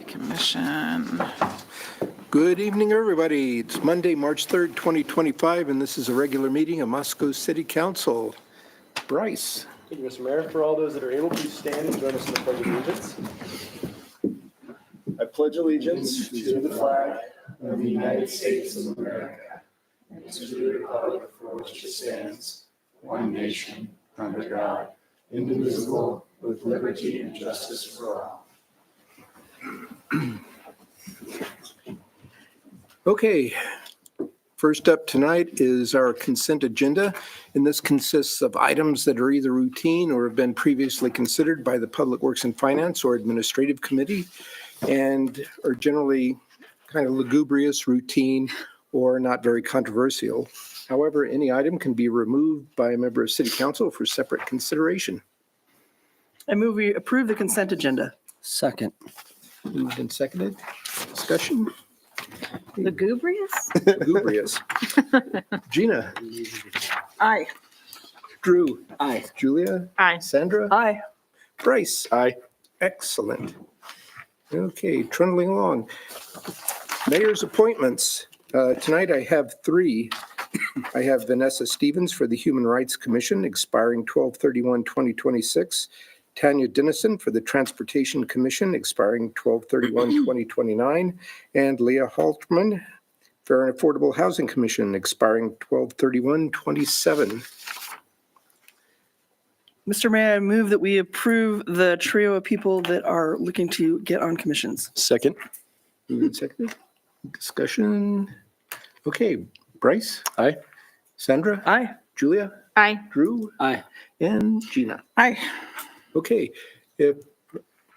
Commission. Good evening, everybody. It's Monday, March 3rd, 2025, and this is a regular meeting of Moscow City Council. Bryce. Thank you, Mr. Mayor. For all those that are able, please stand and join us in the Pledge of Allegiance. I pledge allegiance to the flag of the United States of America and to the republic for which it stands, one nation, under God, indivisible, with liberty and justice for all. Okay, first up tonight is our consent agenda, and this consists of items that are either routine or have been previously considered by the Public Works and Finance or Administrative Committee and are generally kind of lugubrious, routine, or not very controversial. However, any item can be removed by a member of City Council for separate consideration. I move we approve the consent agenda. Second. Moved and seconded. Discussion? Lugubrious? Lugubrious. Gina? Aye. Drew? Aye. Julia? Aye. Sandra? Aye. Bryce? Aye. Excellent. Okay, trundling along. Mayor's appointments. Tonight I have three. I have Vanessa Stevens for the Human Rights Commission, expiring 12/31/2026. Tanya Dennison for the Transportation Commission, expiring 12/31/2029. And Leah Halterman, Fair and Affordable Housing Commission, expiring 12/31/27. Mr. Mayor, I move that we approve the trio of people that are looking to get on commissions. Second. Moved and seconded. Discussion. Okay, Bryce? Aye. Sandra? Aye. Julia? Aye. Drew? Aye. And Gina? Aye. Okay, if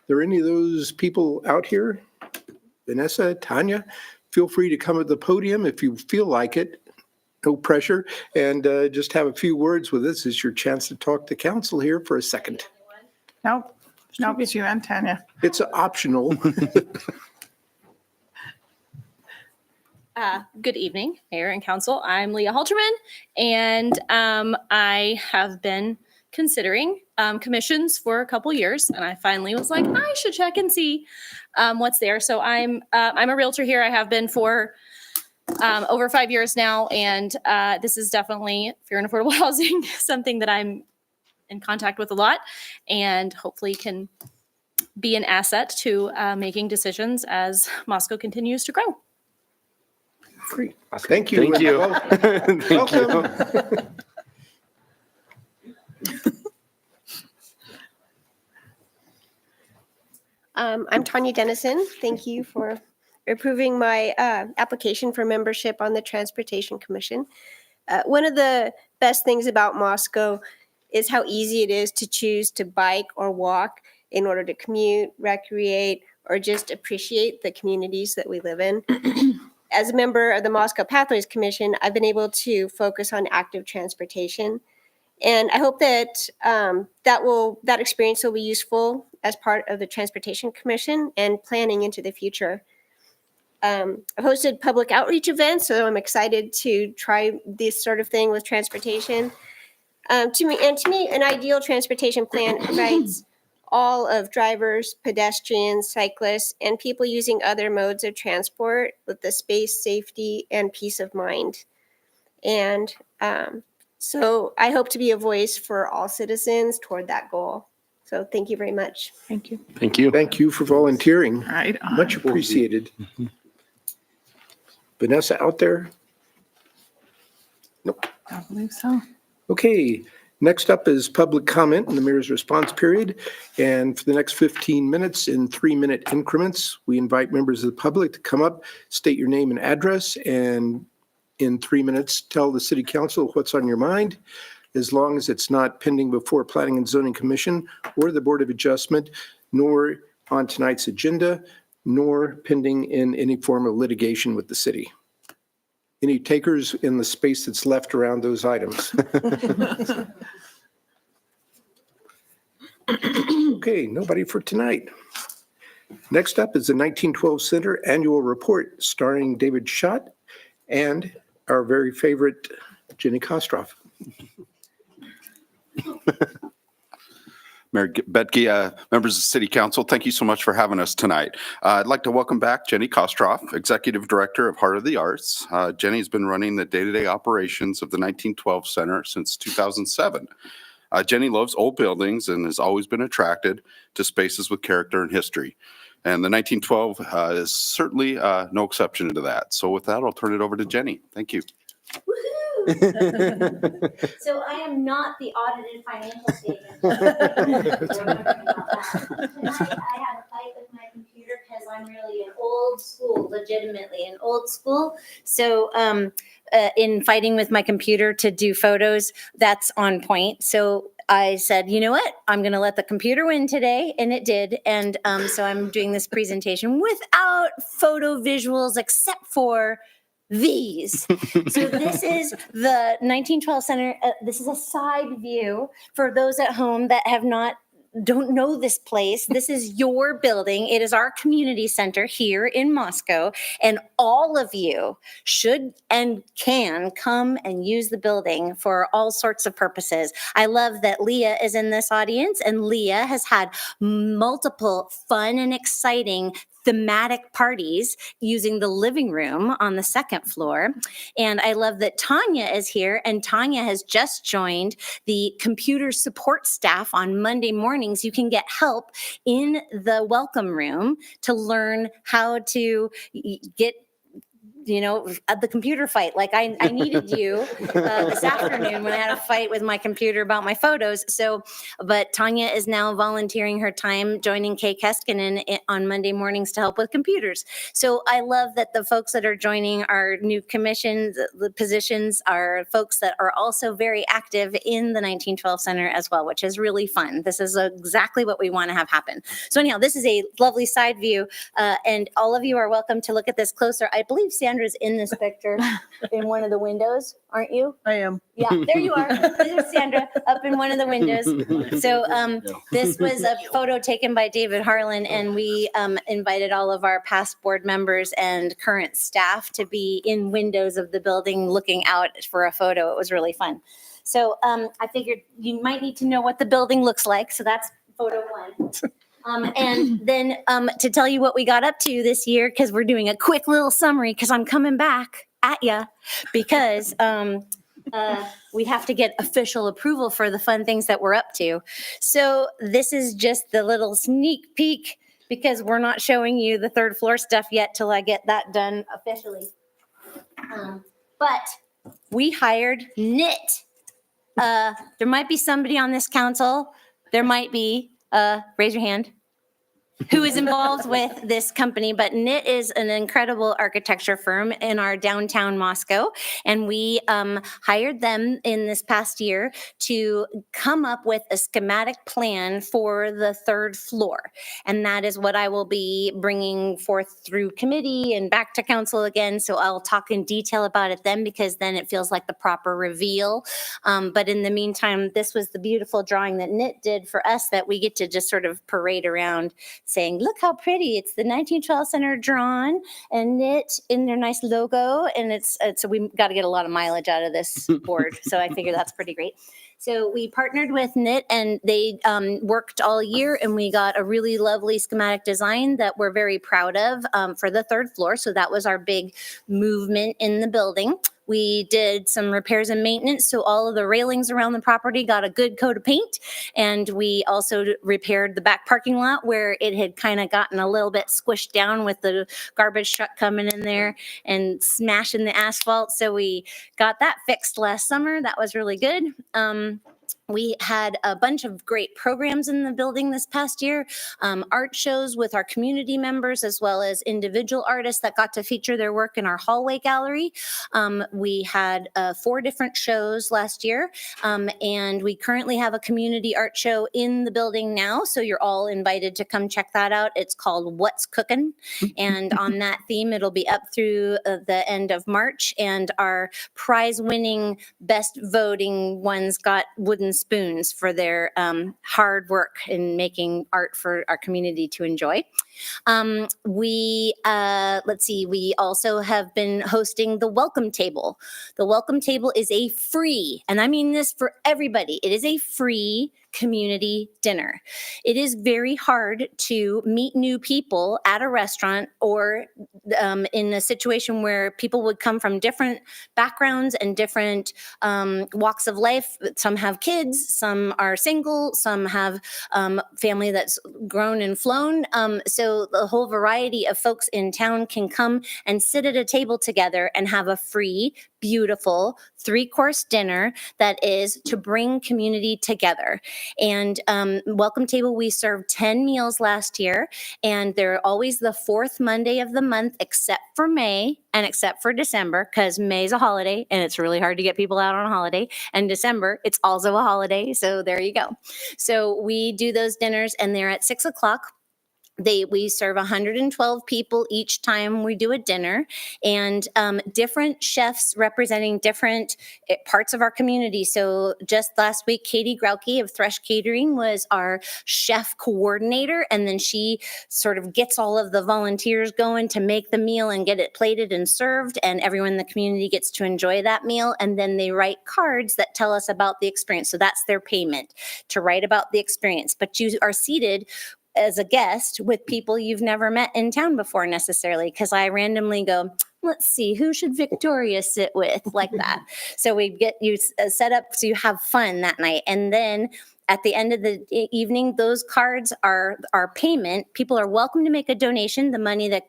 there are any of those people out here, Vanessa, Tanya, feel free to come to the podium if you feel like it. No pressure, and just have a few words with us. It's your chance to talk to council here for a second. Nope, it's you and Tanya. It's optional. Good evening, Mayor and Council. I'm Leah Halterman, and I have been considering commissions for a couple years, and I finally was like, I should check and see what's there. So I'm a realtor here. I have been for over 5 years now, and this is definitely fair and affordable housing, something that I'm in contact with a lot, and hopefully can be an asset to making decisions as Moscow continues to grow. Great. Thank you. Thank you. Welcome. I'm Tanya Dennison. Thank you for approving my application for membership on the Transportation Commission. One of the best things about Moscow is how easy it is to choose to bike or walk in order to commute, recreate, or just appreciate the communities that we live in. As a member of the Moscow Pathways Commission, I've been able to focus on active transportation. And I hope that that experience will be useful as part of the Transportation Commission and planning into the future. I've hosted public outreach events, so I'm excited to try this sort of thing with transportation. To me, an ideal transportation plan provides all of drivers, pedestrians, cyclists, and people using other modes of transport with the space, safety, and peace of mind. And so I hope to be a voice for all citizens toward that goal. So thank you very much. Thank you. Thank you. Thank you for volunteering. Right on. Much appreciated. Vanessa out there? Nope. I believe so. Okay, next up is public comment in the mayor's response period. And for the next 15 minutes in 3-minute increments, we invite members of the public to come up, state your name and address, and in 3 minutes, tell the city council what's on your mind, as long as it's not pending before Planning and Zoning Commission or the Board of Adjustment, nor on tonight's agenda, nor pending in any form of litigation with the city. Any takers in the space that's left around those items? Okay, nobody for tonight. Next up is the 1912 Center Annual Report starring David Schott and our very favorite Jenny Kostroff. Mayor Betke, members of City Council, thank you so much for having us tonight. I'd like to welcome back Jenny Kostroff, Executive Director of Heart of the Arts. Jenny has been running the day-to-day operations of the 1912 Center since 2007. Jenny loves old buildings and has always been attracted to spaces with character and history. And the 1912 is certainly no exception to that. So with that, I'll turn it over to Jenny. Thank you. So I am not the audited financial statement. Tonight I had a fight with my computer because I'm really an old school, legitimately an old school. So in fighting with my computer to do photos, that's on point. So I said, you know what? I'm going to let the computer win today. And it did. And so I'm doing this presentation without photo visuals except for these. So this is the 1912 Center. This is a side view for those at home that don't know this place. This is your building. It is our community center here in Moscow, and all of you should and can come and use the building for all sorts of purposes. I love that Leah is in this audience, and Leah has had multiple fun and exciting thematic parties using the living room on the second floor. And I love that Tanya is here, and Tanya has just joined the computer support staff on Monday mornings. You can get help in the welcome room to learn how to get the computer fight. Like I needed you this afternoon when I had a fight with my computer about my photos. So, but Tanya is now volunteering her time joining Kay Keskinen on Monday mornings to help with computers. So I love that the folks that are joining our new commissions, the positions, are folks that are also very active in the 1912 Center as well, which is really fun. This is exactly what we want to have happen. So anyhow, this is a lovely side view, and all of you are welcome to look at this closer. I believe Sandra's in this picture in one of the windows, aren't you? I am. Yeah, there you are. There's Sandra up in one of the windows. So this was a photo taken by David Harlan, and we invited all of our past board members and current staff to be in windows of the building looking out for a photo. It was really fun. So I figured you might need to know what the building looks like. So that's photo one. And then to tell you what we got up to this year, because we're doing a quick little summary, because I'm coming back at you, because we have to get official approval for the fun things that we're up to. So this is just the little sneak peek, because we're not showing you the third floor stuff yet till I get that done officially. But we hired KNIT. There might be somebody on this council. There might be. Raise your hand. Who is involved with this company, but KNIT is an incredible architecture firm in our downtown Moscow, and we hired them in this past year to come up with a schematic plan for the third floor, and that is what I will be bringing forth through committee and back to council again, so I'll talk in detail about it then, because then it feels like the proper reveal, but in the meantime, this was the beautiful drawing that KNIT did for us that we get to just sort of parade around saying, look how pretty, it's the 1912 Center drawn and KNIT in their nice logo. And so we got to get a lot of mileage out of this board. So I figure that's pretty great. So we partnered with KNIT, and they worked all year, and we got a really lovely schematic design that we're very proud of for the third floor. So that was our big movement in the building. We did some repairs and maintenance, so all of the railings around the property got a good coat of paint, and we also repaired the back parking lot where it had kind of gotten a little bit squished down with the garbage truck coming in there and smashing the asphalt. So we got that fixed last summer. That was really good. We had a bunch of great programs in the building this past year, art shows with our community members, as well as individual artists that got to feature their work in our hallway gallery. We had 4 different shows last year, and we currently have a community art show in the building now, so you're all invited to come check that out. It's called What's Cookin', and on that theme, it'll be up through the end of March, and our prize-winning, best voting ones got wooden spoons for their hard work in making art for our community to enjoy. We also have been hosting the Welcome Table. The Welcome Table is a free, and I mean this for everybody, it is a free community dinner. It is very hard to meet new people at a restaurant or in a situation where people would come from different backgrounds and different walks of life. Some have kids, some are single, some have family that's grown and flown. So the whole variety of folks in town can come and sit at a table together and have a free, beautiful 3-course dinner that is to bring community together. And Welcome Table, we served 10 meals last year, and they're always the 4th Monday of the month, except for May and except for December, because May's a holiday and it's really hard to get people out on a holiday. And December, it's also a holiday. So there you go. So we do those dinners, and they're at 6 o'clock. We serve 112 people each time we do a dinner, and different chefs representing different parts of our community. So just last week, Katie Grauke of Thresh Catering was our chef coordinator, and then she sort of gets all of the volunteers going to make the meal and get it plated and served, and everyone in the community gets to enjoy that meal. And then they write cards that tell us about the experience. So that's their payment, to write about the experience. But you are seated as a guest with people you've never met in town before necessarily, because I randomly go, let's see, who should Victoria sit with, like that. So we get you set up so you have fun that night. And then at the end of the evening, those cards are our payment. People are welcome to make a donation. The money that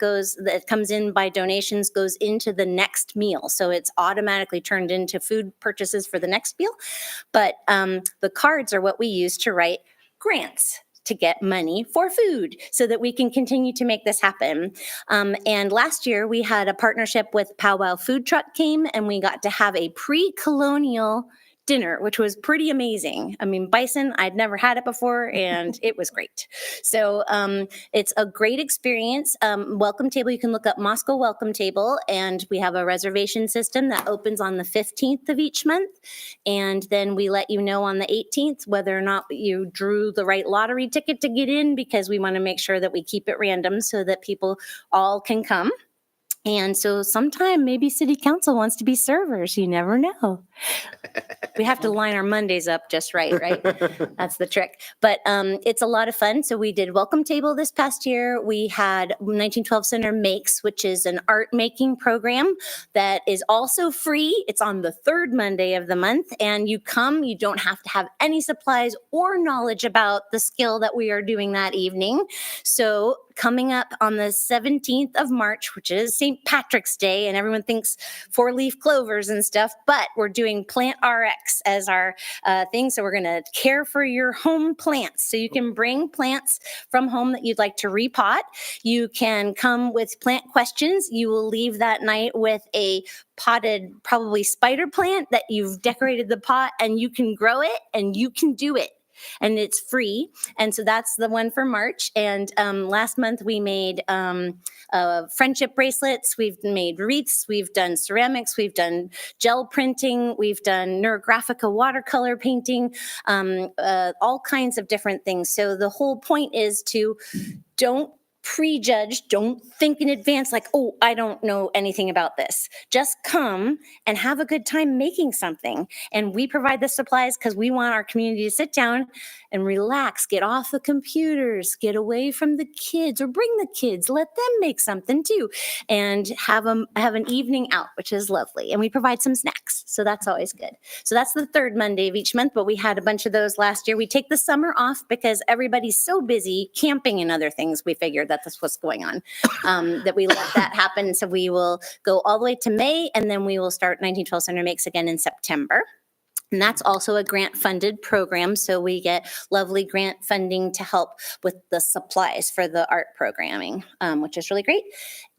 comes in by donations goes into the next meal. So it's automatically turned into food purchases for the next meal. But the cards are what we use to write grants to get money for food so that we can continue to make this happen. And last year we had a partnership with Powwow Food Truck came, and we got to have a pre-colonial dinner, which was pretty amazing. I mean, bison, I'd never had it before, and it was great. So it's a great experience. Welcome Table, you can look up Moscow Welcome Table, and we have a reservation system that opens on the 15th of each month. And then we let you know on the 18th whether or not you drew the right lottery ticket to get in, because we want to make sure that we keep it random so that people all can come. And so sometime maybe city council wants to be servers. You never know. We have to line our Mondays up just right? That's the trick. But it's a lot of fun. So we did Welcome Table this past year. We had 1912 Center Makes, which is an art making program that is also free. It's on the 3rd Monday of the month. And you come, you don't have to have any supplies or knowledge about the skill that we are doing that evening. So coming up on the 17th of March, which is St. Patrick's Day, and everyone thinks 4-leaf clovers and stuff, but we're doing Plant RX as our thing. So we're going to care for your home plants. So you can bring plants from home that you'd like to repot. You can come with plant questions. You will leave that night with a potted, probably spider plant that you've decorated the pot, and you can grow it and you can do it. And it's free. And so that's the one for March. And last month we made friendship bracelets. We've made wreaths. We've done ceramics. We've done gel printing. We've done Neurographica watercolor painting, all kinds of different things. So the whole point is to don't prejudge, don't think in advance like, oh, I don't know anything about this. Just come and have a good time making something. And we provide the supplies because we want our community to sit down and relax, get off the computers, get away from the kids, or bring the kids, let them make something too, and have an evening out, which is lovely. And we provide some snacks. So that's always good. So that's the 3rd Monday of each month, but we had a bunch of those last year. We take the summer off because everybody's so busy camping and other things. We figured that's what's going on, that we let that happen. So we will go all the way to May, and then we will start 1912 Center Makes again in September. And that's also a grant-funded program, so we get lovely grant funding to help with the supplies for the art programming, which is really great.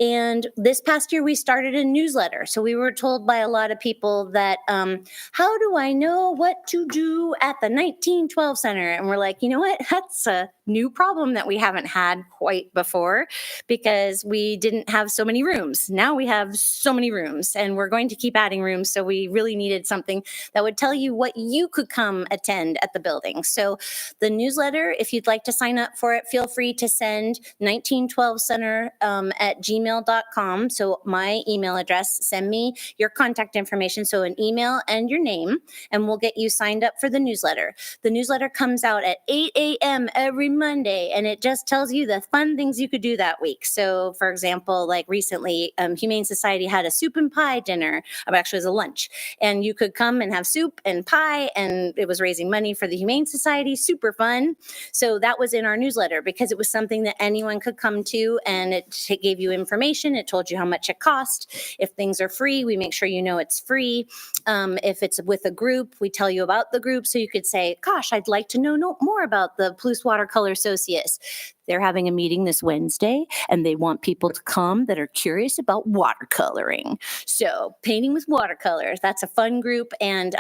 And this past year, we started a newsletter. So we were told by a lot of people that, how do I know what to do at the 1912 Center? And we're like, you know what? That's a new problem that we haven't had quite before, because we didn't have so many rooms. Now we have so many rooms, and we're going to keep adding rooms. So we really needed something that would tell you you what you could come attend at the building. So the newsletter, if you'd like to sign up for it, feel free to send 1912center at gmail.com. So my email address, send me your contact information. So an email and your name, and we'll get you signed up for the newsletter. The newsletter comes out at 8 a.m. every Monday, and it just tells you the fun things you could do that week. So for example, like recently, Humane Society had a soup and pie dinner. Actually, it was a lunch, and you could come and have soup and pie, and it was raising money for the Humane Society. Super fun. So that was in our newsletter because it was something that anyone could come to, and it gave you information. It told you how much it cost. If things are free, we make sure you know it's free. If it's with a group, we tell you about the group, so you could say, gosh, I'd like to know more about the Palouse Watercolor Associates. They're having a meeting this Wednesday, and they want people to come that are curious about watercoloring. So painting with watercolors, that's a fun group, and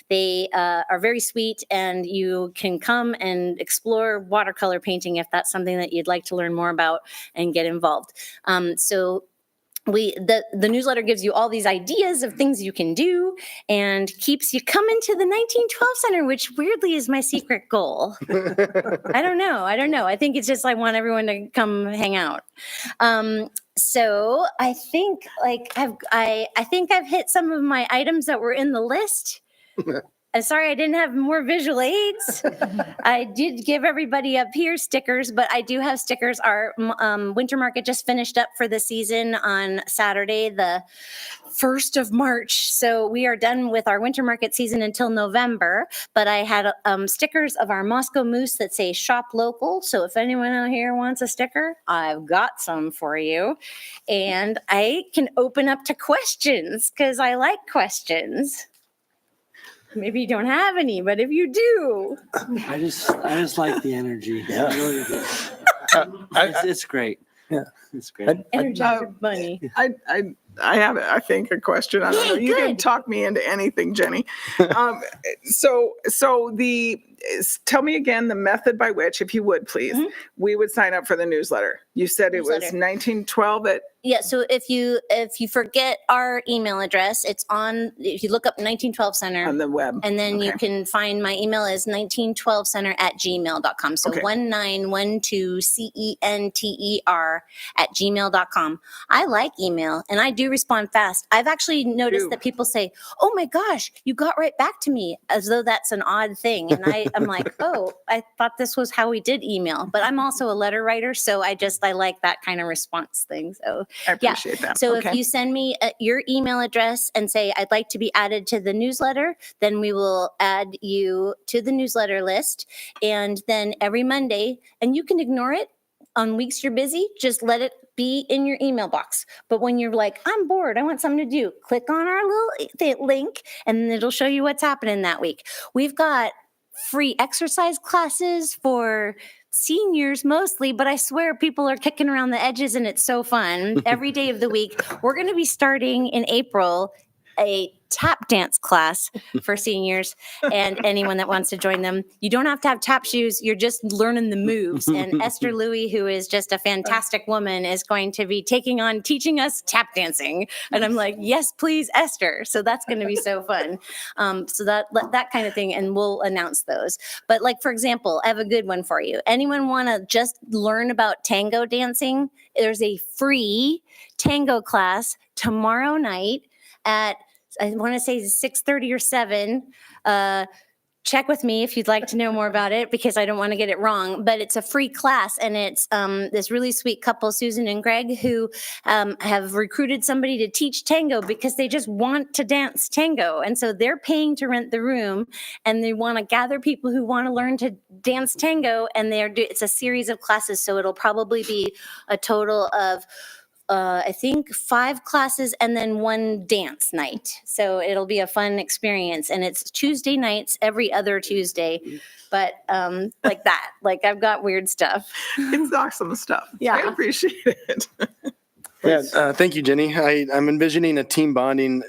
they are very sweet, and you can come and explore watercolor painting if that's something that you'd like to learn more about and get involved. The newsletter gives you all these ideas of things you can do and keeps you coming to the 1912 Center, which weirdly is my secret goal. I don't know. I think it's just I want everyone to come hang out. So I think I think I've hit some of my items that were in the list. Sorry, I didn't have more visual aids. I did give everybody up here stickers, but I do have stickers. Our winter market just finished up for the season on Saturday, the 1st of March. So we are done with our winter market season until November, but I had stickers of our Moscow Moose that say shop local. So if anyone out here wants a sticker, I've got some for you. And I can open up to questions because I like questions. Maybe you don't have any, but if you do. I just like the energy. Yeah. I really do. It's great. Yeah. It's great. Energy for money. I have, I think, a question. I don't know. Yay, You can good. talk me into anything, Jenny. Tell me again the method by which, if you would, please, we would sign up for the newsletter. You said it was Newsletter. 1912 at Yeah, so if you forget our email address, it's on, if you look up 1912 Center, on the web. and then you Okay. can find my email is 1912center at gmail.com. So Okay. 1912center at gmail.com. I like email, and I do respond fast. I've actually noticed Ooh. that people say, oh my gosh, you got right back to me, as though that's an odd thing. And I'm like, oh, I thought this was how we did email. But I'm also a letter writer, so I like that kind of response thing. So I appreciate that. so Okay. if you send me your email address and say, I'd like to be added to the newsletter, then we will add you to the newsletter list. And then every Monday, and you can ignore it on weeks you're busy, just let it be in your email box. But when you're like, I'm bored, I want something to do, click on our little link, and it'll show you what's happening that week. We've got free exercise classes for seniors mostly, but I swear people are kicking around the edges and it's so fun every day of the week. We're going to be starting in April a tap dance class for seniors and anyone that wants to join them. You don't have to have tap shoes. You're just learning the moves. And Esther Louie, who is just a fantastic woman, is going to be teaching us tap dancing. And I'm like, yes, please, Esther. So that's going to be so fun. So that kind of thing. And we'll announce those. But like, for example, I have a good one for you. Anyone want to just learn about tango dancing? There's a free tango class tomorrow night at, I want to say 6:30 or 7. Check with me if you'd like to know more about it, because I don't want to get it wrong. But it's a free class, and it's this really sweet couple, Susan and Greg, who have recruited somebody to teach tango because they just want to dance tango. And so they're paying to rent the room, and they want to gather people who want to learn to dance tango. And it's a series of classes, so it'll probably be a total of I think 5 classes and then 1 dance night. So it'll be a fun experience. And it's Tuesday nights, every other Tuesday. But like that, like I've got weird stuff. It's awesome stuff. Yeah. I appreciate it. Thank you, Jenny. I'm envisioning a team bonding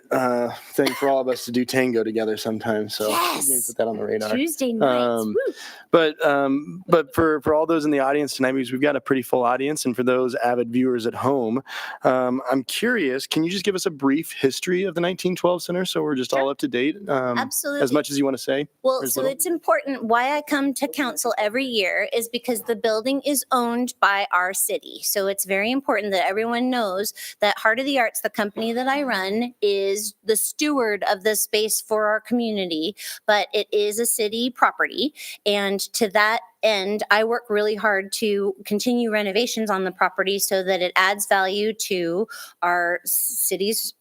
thing for all of us to do tango together sometime. So Yes. maybe put that on the radar. Tuesday nights. Um, Woo. But for all those in the audience tonight, because we've got a pretty full audience, and for those avid viewers at home, I'm curious. Can you just give us a brief history of the 1912 Center so we're just all up to date? Absolutely. As much as you want to say. Well, There's so little- it's important. Why I come to council every year is because the building is owned by our city. So it's very important that everyone knows that Heart of the Arts, the company that I run, is the steward of the space for our community, but it is a city property. And to that end, I work really hard to continue renovations on the property so that it adds value to our city's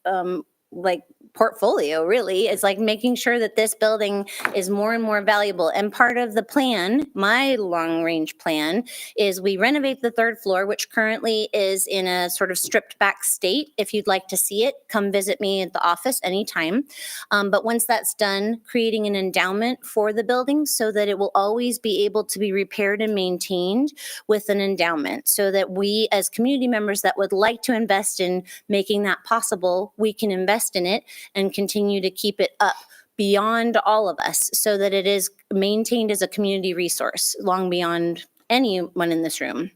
like portfolio. Really, it's like making sure that this building is more and more valuable. And part of the plan, my long range plan, is we renovate the third floor, which currently is in a sort of stripped back state. If you'd like to see it, come visit me at the office anytime. But once that's done, creating an endowment for the building so that it will always be able to be repaired and maintained with an endowment, so that we as community members that would like to invest in making that possible, we can invest in it and continue to keep it up beyond all of us so that it is maintained as a community resource long beyond anyone in this room.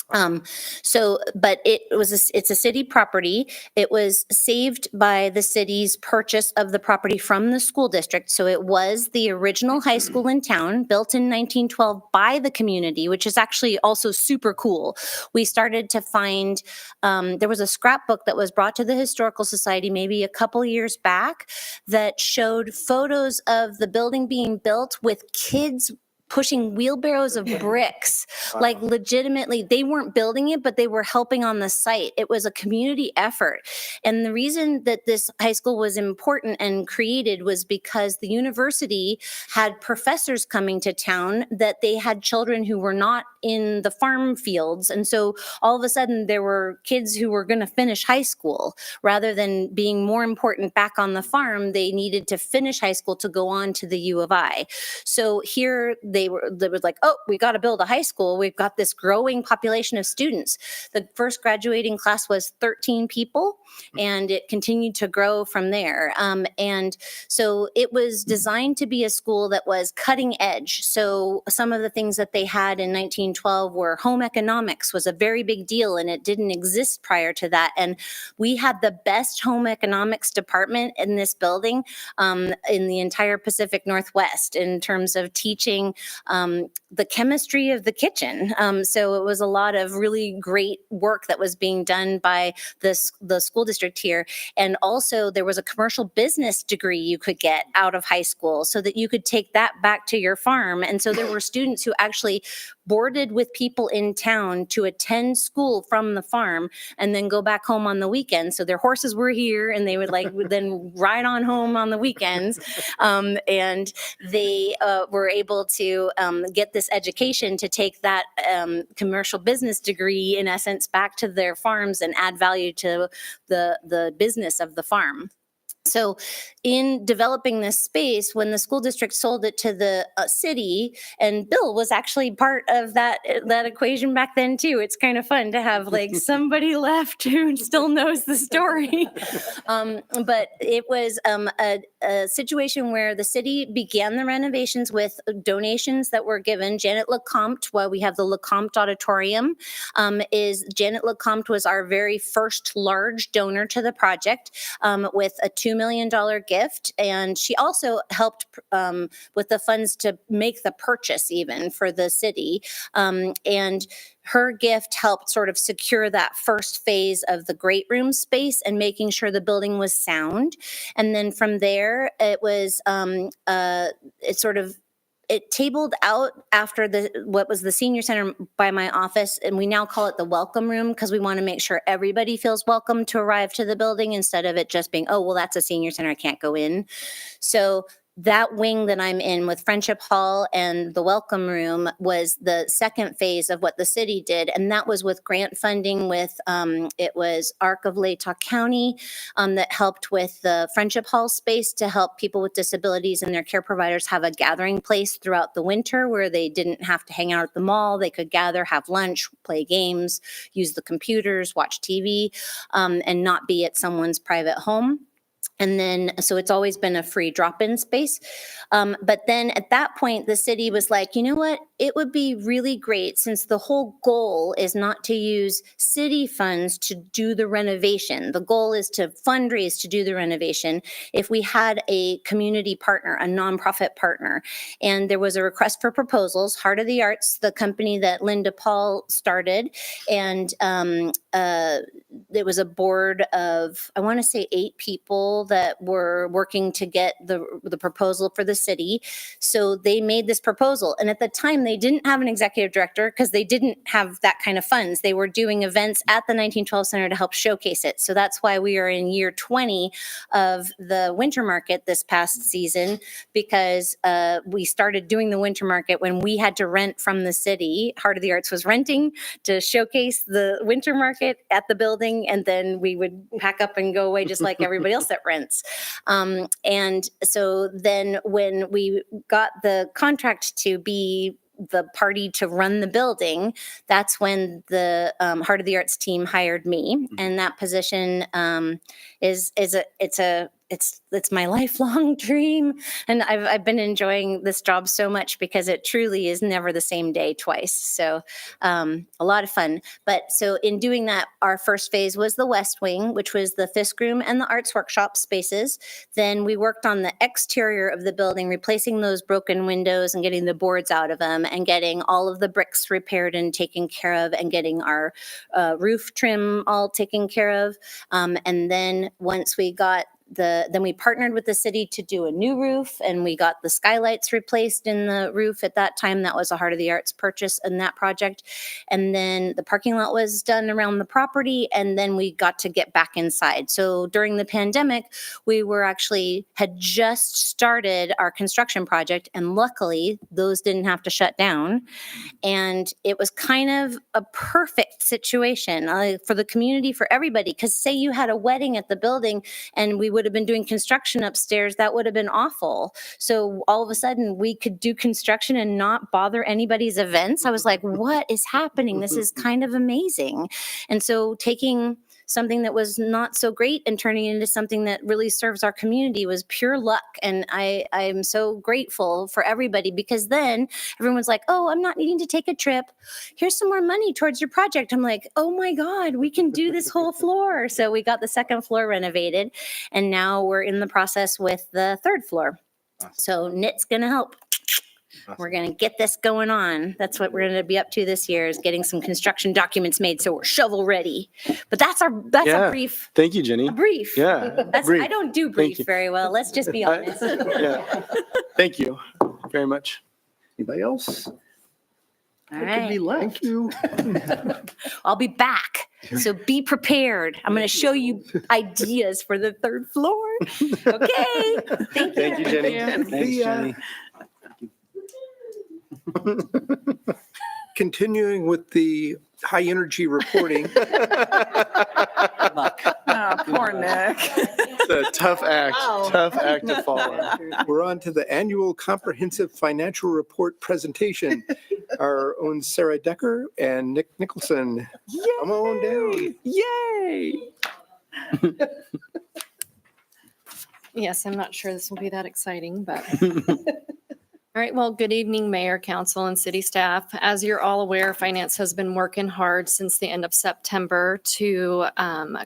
But it's a city property. It was saved by the city's purchase of the property from the school district. So it was the original high school in town, built in 1912 by the community, which is actually also super cool. We started to find, there was a scrapbook that was brought to the Historical Society maybe a couple years back that showed photos of the building being built with kids pushing wheelbarrows of bricks. Like legitimately, they weren't building it, but they were helping on the site. It was a community effort. And the reason that this high school was important and created was because the university had professors coming to town that they had children who were not in the farm fields. And so all of a sudden there were kids who were going to finish high school rather than being more important back on the farm. They needed to finish high school to go on to the U of I. So here they were like, oh, we got to build a high school. We've got this growing population of students. The first graduating class was 13 people, and it continued to grow from there. And so it was designed to be a school that was cutting edge. So some of the things that they had in 1912 were home economics was a very big deal, and it didn't exist prior to that. And we had the best home economics department in this building in the entire Pacific Northwest in terms of teaching the chemistry of the kitchen. So it was a lot of really great work that was being done by the school district here. And also there was a commercial business degree you could get out of high school so that you could take that back to your farm. And so there were students who actually boarded with people in town to attend school from the farm and then go back home on the weekends. So their horses were here and they would then ride on home on the weekends. And they were able to get this education to take that commercial business degree, in essence, back to their farms and add value to the business of the farm. So in developing this space, when the school district sold it to the city, and Bill was actually part of that equation back then too. It's kind of fun to have like somebody left who still knows the story. But it was a situation where the city began the renovations with donations that were given. Janet LeCompte, while we have the LeCompte Auditorium, Janet LeCompte was our very first large donor to the project with a $2 million gift. And she also helped with the funds to make the purchase even for the city. And her gift helped sort of secure that first phase of the great room space and making sure the building was sound. And then from there, it was it tabled out after what was the senior center by my office, and we now call it the welcome room because we want to make sure everybody feels welcome to arrive to the building instead of it just being, oh, well, that's a senior center, I can't go in. So that wing that I'm in with Friendship Hall and the Welcome Room was the second phase of what the city did. And that was with grant funding with, it was ARC of Latah County that helped with the Friendship Hall space to help people with disabilities and their care providers have a gathering place throughout the winter where they didn't have to hang out at the mall. They could gather, have lunch, play games, use the computers, watch TV, and not be at someone's private home. And then, so it's always been a free drop-in space. But then at that point, the city was like, you know what? It would be really great, since the whole goal is not to use city funds to do the renovation. The goal is to fundraise to do the renovation. If we had a community partner, a nonprofit partner, and there was a request for proposals, Heart of the Arts, the company that Linda Paul started, and there was a board of, I want to say 8 people that were working to get the proposal for the city. So they made this proposal. And at the time, they didn't have an executive director because they didn't have that kind of funds. They were doing events at the 1912 Center to help showcase it. So that's why we are in year 20 of the winter market this past season, because we started doing the winter market when we had to rent from the city. Heart of the Arts was renting to showcase the winter market at the building, and then we would pack up and go away just like everybody else that rents. And so then when we got the contract to be the party to run the building, that's when the Heart of the Arts team hired me, and that position it's my lifelong dream, and I've been enjoying this job so much because it truly is never the same day twice. So a lot of fun. But so in doing that, our first phase was the West Wing, which was the Fisk Room and the Arts Workshop spaces. Then we worked on the exterior of the building, replacing those broken windows and getting the boards out of them, and getting all of the bricks repaired and taken care of, and getting our roof trim all taken care of. And then once we got then we partnered with the city to do a new roof, and we got the skylights replaced in the roof. At that time, that was a Heart of the Arts purchase in that project. And then the parking lot was done around the property, and then we got to get back inside. So during the pandemic, we had just started our construction project, and luckily those didn't have to shut down. And it was kind of a perfect situation for the community, for everybody, because say you had a wedding at the building and we would have been doing construction upstairs, that would have been awful. So all of a sudden we could do construction and not bother anybody's events. I was like, what is happening? This is kind of amazing. And so taking something that was not so great and turning it into something that really serves our community was pure luck. And I'm so grateful for everybody, because then everyone's like, oh, I'm not needing to take a trip. Here's some more money towards your project. I'm like, oh my God, we can do this whole floor. So we got the second floor renovated, and now we're in the process with the third floor. So Knit's going to help. We're going to get this going on. That's what we're going to be up to this year, is getting some construction documents made so we're shovel ready. But that's a brief. Thank you, Jenny. A brief. Yeah. I don't do brief you. very well. Let's just be honest. Yeah. Thank you very much. Anybody else? All What could right. be left? Thank you. I'll be back. So be prepared. I'm going to show you ideas for the third floor. Okay. Thank you. Thank you, Jenny. Thanks, The, Jenny. Continuing with the high energy reporting. Good luck. Oh, poor Nick. It's a tough act to follow. We're on to the annual comprehensive financial report presentation. Our own Sarah Decker and Nick Nicholson. Come on down. Yay. Yes, I'm not sure this will be that exciting, but. All right, well, good evening, Mayor, Council, and City staff. As you're all aware, Finance has been working hard since the end of September to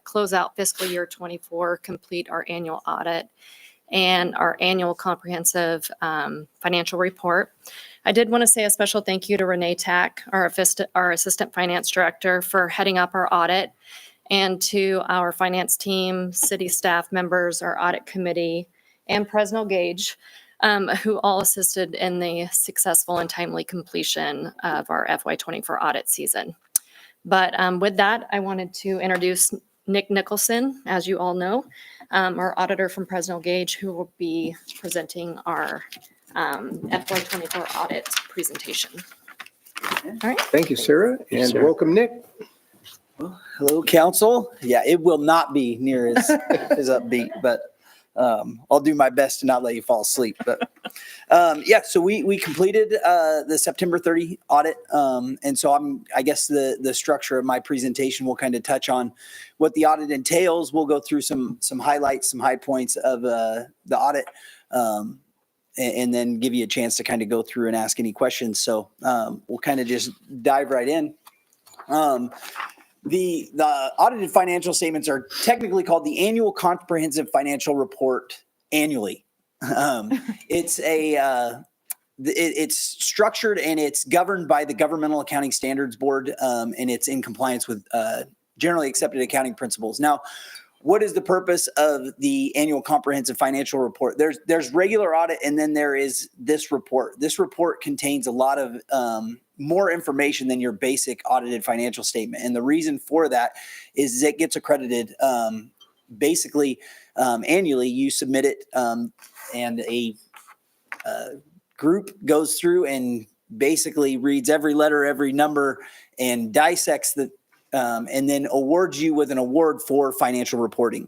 close out fiscal year 24, complete our annual audit and our annual comprehensive financial report. I did want to say a special thank you to Renee Tack, our Assistant Finance Director, for heading up our audit, and to our finance team, city staff members, our audit committee, and Presnell Gage, who all assisted in the successful and timely completion of our FY24 audit season. But with that, I wanted to introduce Nick Nicholson. As you all know, our auditor from Presnell Gage, who will be presenting our FY24 audit presentation. Thank you, Sarah, and sir. welcome, Nick. Hello, council. Yeah, it will not be near as upbeat, but I'll do my best to not let you fall asleep. But yeah, so we completed the September 30 audit, and so I guess the structure of my presentation will kind of touch on what the audit entails. We'll go through some highlights, some high points of the audit. And then give you a chance to kind of go through and ask any questions. So we'll kind of just dive right in. The audited financial statements are technically called the Annual Comprehensive Financial Report annually. It's structured and it's governed by the Governmental Accounting Standards Board, and it's in compliance with generally accepted accounting principles. Now, what is the purpose of the Annual Comprehensive Financial Report? There's regular audit, and then there is this report. This report contains a lot of more information than your basic audited financial statement. And the reason for that is it gets accredited basically annually. You submit it, and a group goes through and basically reads every letter, every number, and dissects and then awards you with an award for financial reporting.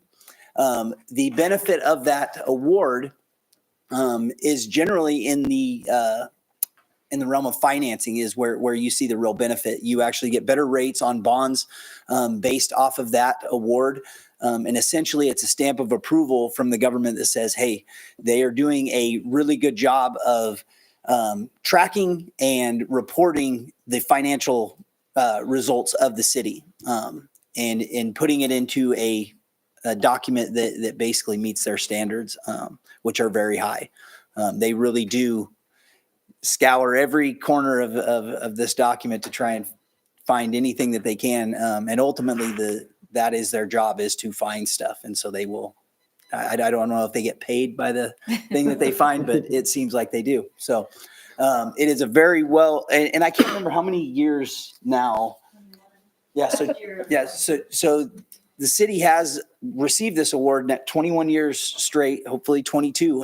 The benefit of that award is generally in the realm of financing, is where you see the real benefit. You actually get better rates on bonds based off of that award. And essentially, it's a stamp of approval from the government that says, hey, they are doing a really good job of tracking and reporting the financial results of the city, and putting it into a document that basically meets their standards, which are very high. They really do scour every corner of this document to try and find anything that they can. And ultimately, that is their job, is to find stuff. And so they will, I don't know if they get paid by the thing that they find, but it seems like they do. So it is a very well, and I can't remember how many years now. Yeah. So the city has received this award 21 years straight, hopefully 22.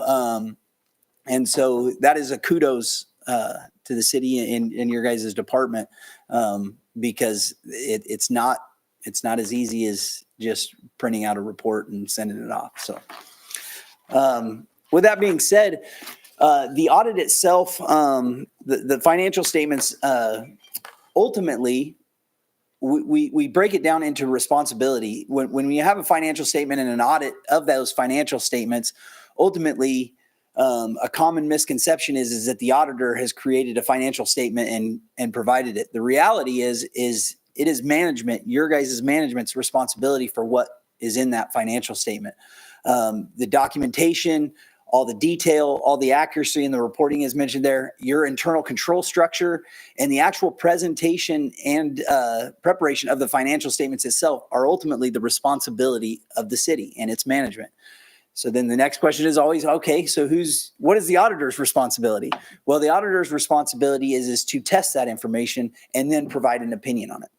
And so that is a kudos to the city and your guys' department, because it's not as easy as just printing out a report and sending it off. So with that being said, the audit itself, the financial statements, ultimately, we break it down into responsibility. When you have a financial statement and an audit of those financial statements, ultimately, a common misconception is that the auditor has created a financial statement and provided it. The reality is it is management, your guys' management's responsibility for what is in that financial statement. The documentation, all the detail, all the accuracy in the reporting is mentioned there, your internal control structure, and the actual presentation and preparation of the financial statements itself are ultimately the responsibility of the city and its management. So then the next question is always, okay, so what is the auditor's responsibility? Well, the auditor's responsibility is to test that information and then provide an opinion on it.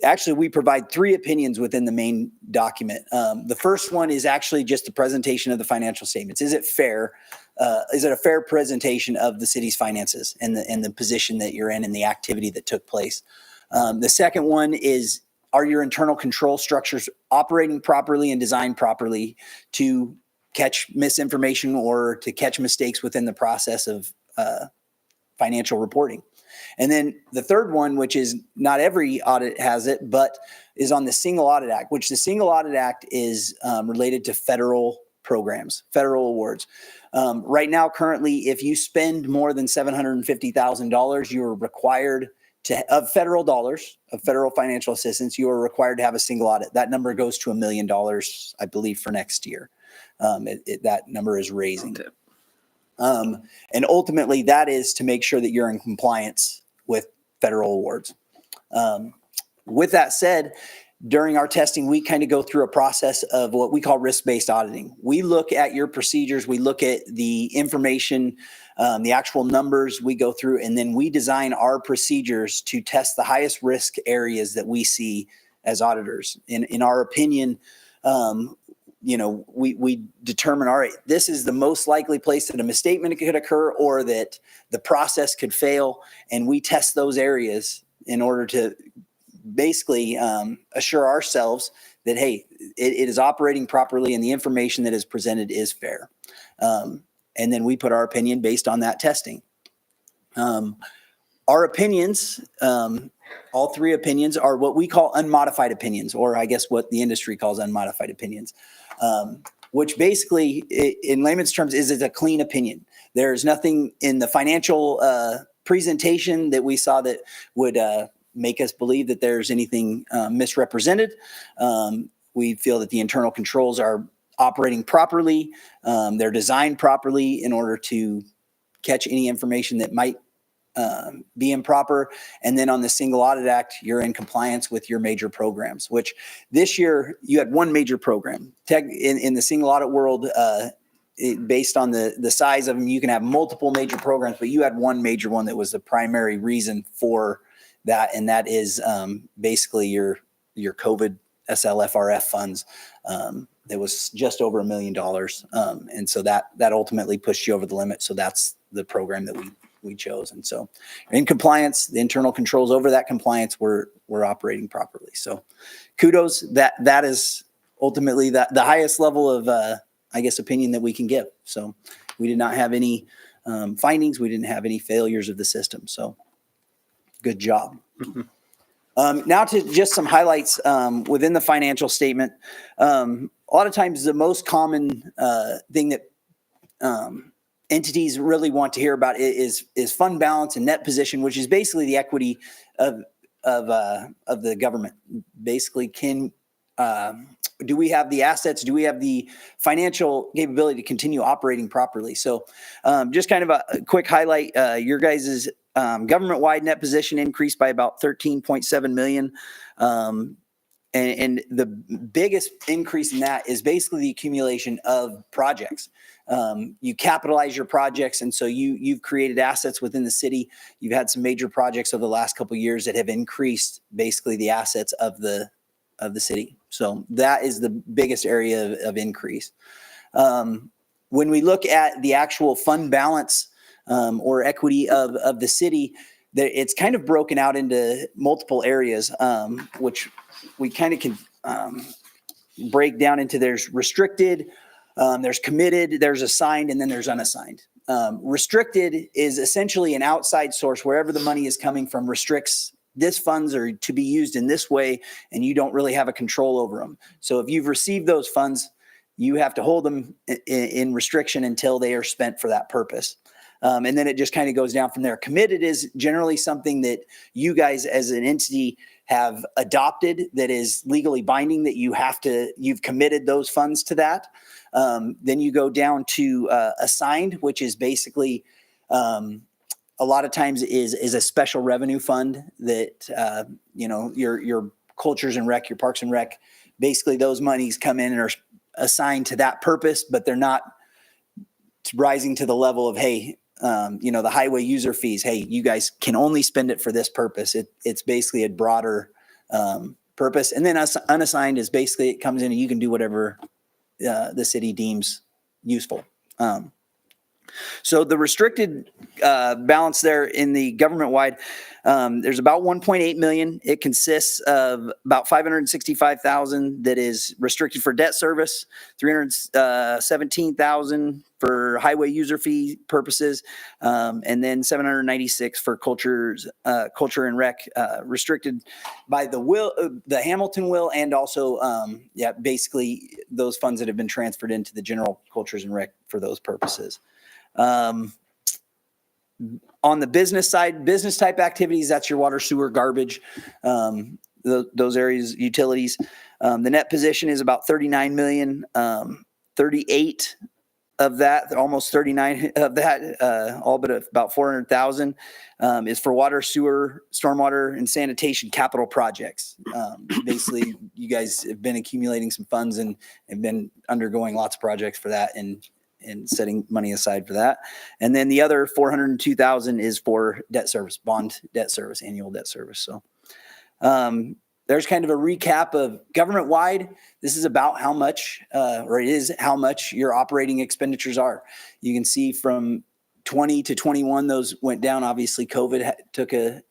Actually, we provide 3 opinions within the main document. The first one is actually just the presentation of the financial statements. Is it fair? Is it a fair presentation of the city's finances and the position that you're in and the activity that took place? The second one is, are your internal control structures operating properly and designed properly to catch misinformation or to catch mistakes within the process of financial reporting? And then the third one, which is not every audit has it, but is on the Single Audit Act, which the Single Audit Act is related to federal programs, federal awards. Right now, currently, if you spend more than $750,000, you are required of federal dollars, of federal financial assistance, you are required to have a single audit. That number goes to $1 million, I believe, for next year. That number is raising. And ultimately, that is to make sure that you're in compliance with federal awards. With that said, during our testing, we kind of go through a process of what we call risk-based auditing. We look at your procedures, we look at the information, the actual numbers we go through, and then we design our procedures to test the highest risk areas that we see as auditors. In our opinion, we determine, all right, this is the most likely place that a misstatement could occur or that the process could fail. And we test those areas in order to basically assure ourselves that, hey, it is operating properly and the information that is presented is fair. And then we put our opinion based on that testing. Our opinions, all three opinions, are what we call unmodified opinions, or I guess what the industry calls unmodified opinions, which basically, in layman's terms, is a clean opinion. There's nothing in the financial presentation that we saw that would make us believe that there's anything misrepresented. We feel that the internal controls are operating properly. They're designed properly in order to catch any information that might be improper. And then on the Single Audit Act, you're in compliance with your major programs, which this year you had one major program. In the single audit world, based on the size of them, you can have multiple major programs, but you had one major one that was the primary reason for that. And that is basically your COVID SLFRF funds. That was just over $1 million. And so that ultimately pushed you over the limit. So that's the program that we chose. And so in compliance, the internal controls over that compliance were operating properly. So kudos, that is ultimately the highest level of, I guess, opinion that we can give. So we did not have any findings. We didn't have any failures of the system. So good job. Now to just some highlights within the financial statement. A lot of times the most common thing that entities really want to hear about is fund balance and net position, which is basically the equity of the government. Basically, do we have the assets? Do we have the financial capability to continue operating properly? So just kind of a quick highlight, your guys' government-wide net position increased by about 13.7 million. And the biggest increase in that is basically the accumulation of projects. You capitalize your projects, and so you've created assets within the city. You've had some major projects over the last couple of years that have increased basically the assets of the city. So that is the biggest area of increase. When we look at the actual fund balance or equity of the city, it's kind of broken out into multiple areas, which we kind of can break down into there's restricted, there's committed, there's assigned, and then there's unassigned. Restricted is essentially an outside source. Wherever the money is coming from restricts this funds are to be used in this way, and you don't really have a control over them. So if you've received those funds, you have to hold them in restriction until they are spent for that purpose. And then it just kind of goes down from there. Committed is generally something that you guys as an entity have adopted that is legally binding, that you've committed those funds to that. Then you go down to assigned, which is basically a lot of times is a special revenue fund that, your cultures and rec, your parks and rec, basically those monies come in and are assigned to that purpose, but they're not rising to the level of, hey, the highway user fees. Hey, you guys can only spend it for this purpose. It's basically a broader purpose. And then unassigned is basically it comes in and you can do whatever the city deems useful. So the restricted balance there in the government-wide, there's about 1.8 million. It consists of about 565,000 that is restricted for debt service, 317,000 for highway user fee purposes, and then 796 for culture and rec, restricted by the Hamilton will, and also basically those funds that have been transferred into the general cultures and rec for those purposes. On the business side, business type activities, that's your water, sewer, garbage, those areas, utilities. The net position is about 39 million, 38 of that, almost 39 of that, all but about 400,000 is for water, sewer, stormwater, and sanitation capital projects. Basically, you guys have been accumulating some funds and have been undergoing lots of projects for that and setting money aside for that. And then the other 402,000 is for debt service, bond debt service, annual debt service. So there's kind of a recap of government-wide. This is about how much, or it is how much your operating expenditures are. You can see from 20 to 21, those went down. Obviously, COVID took a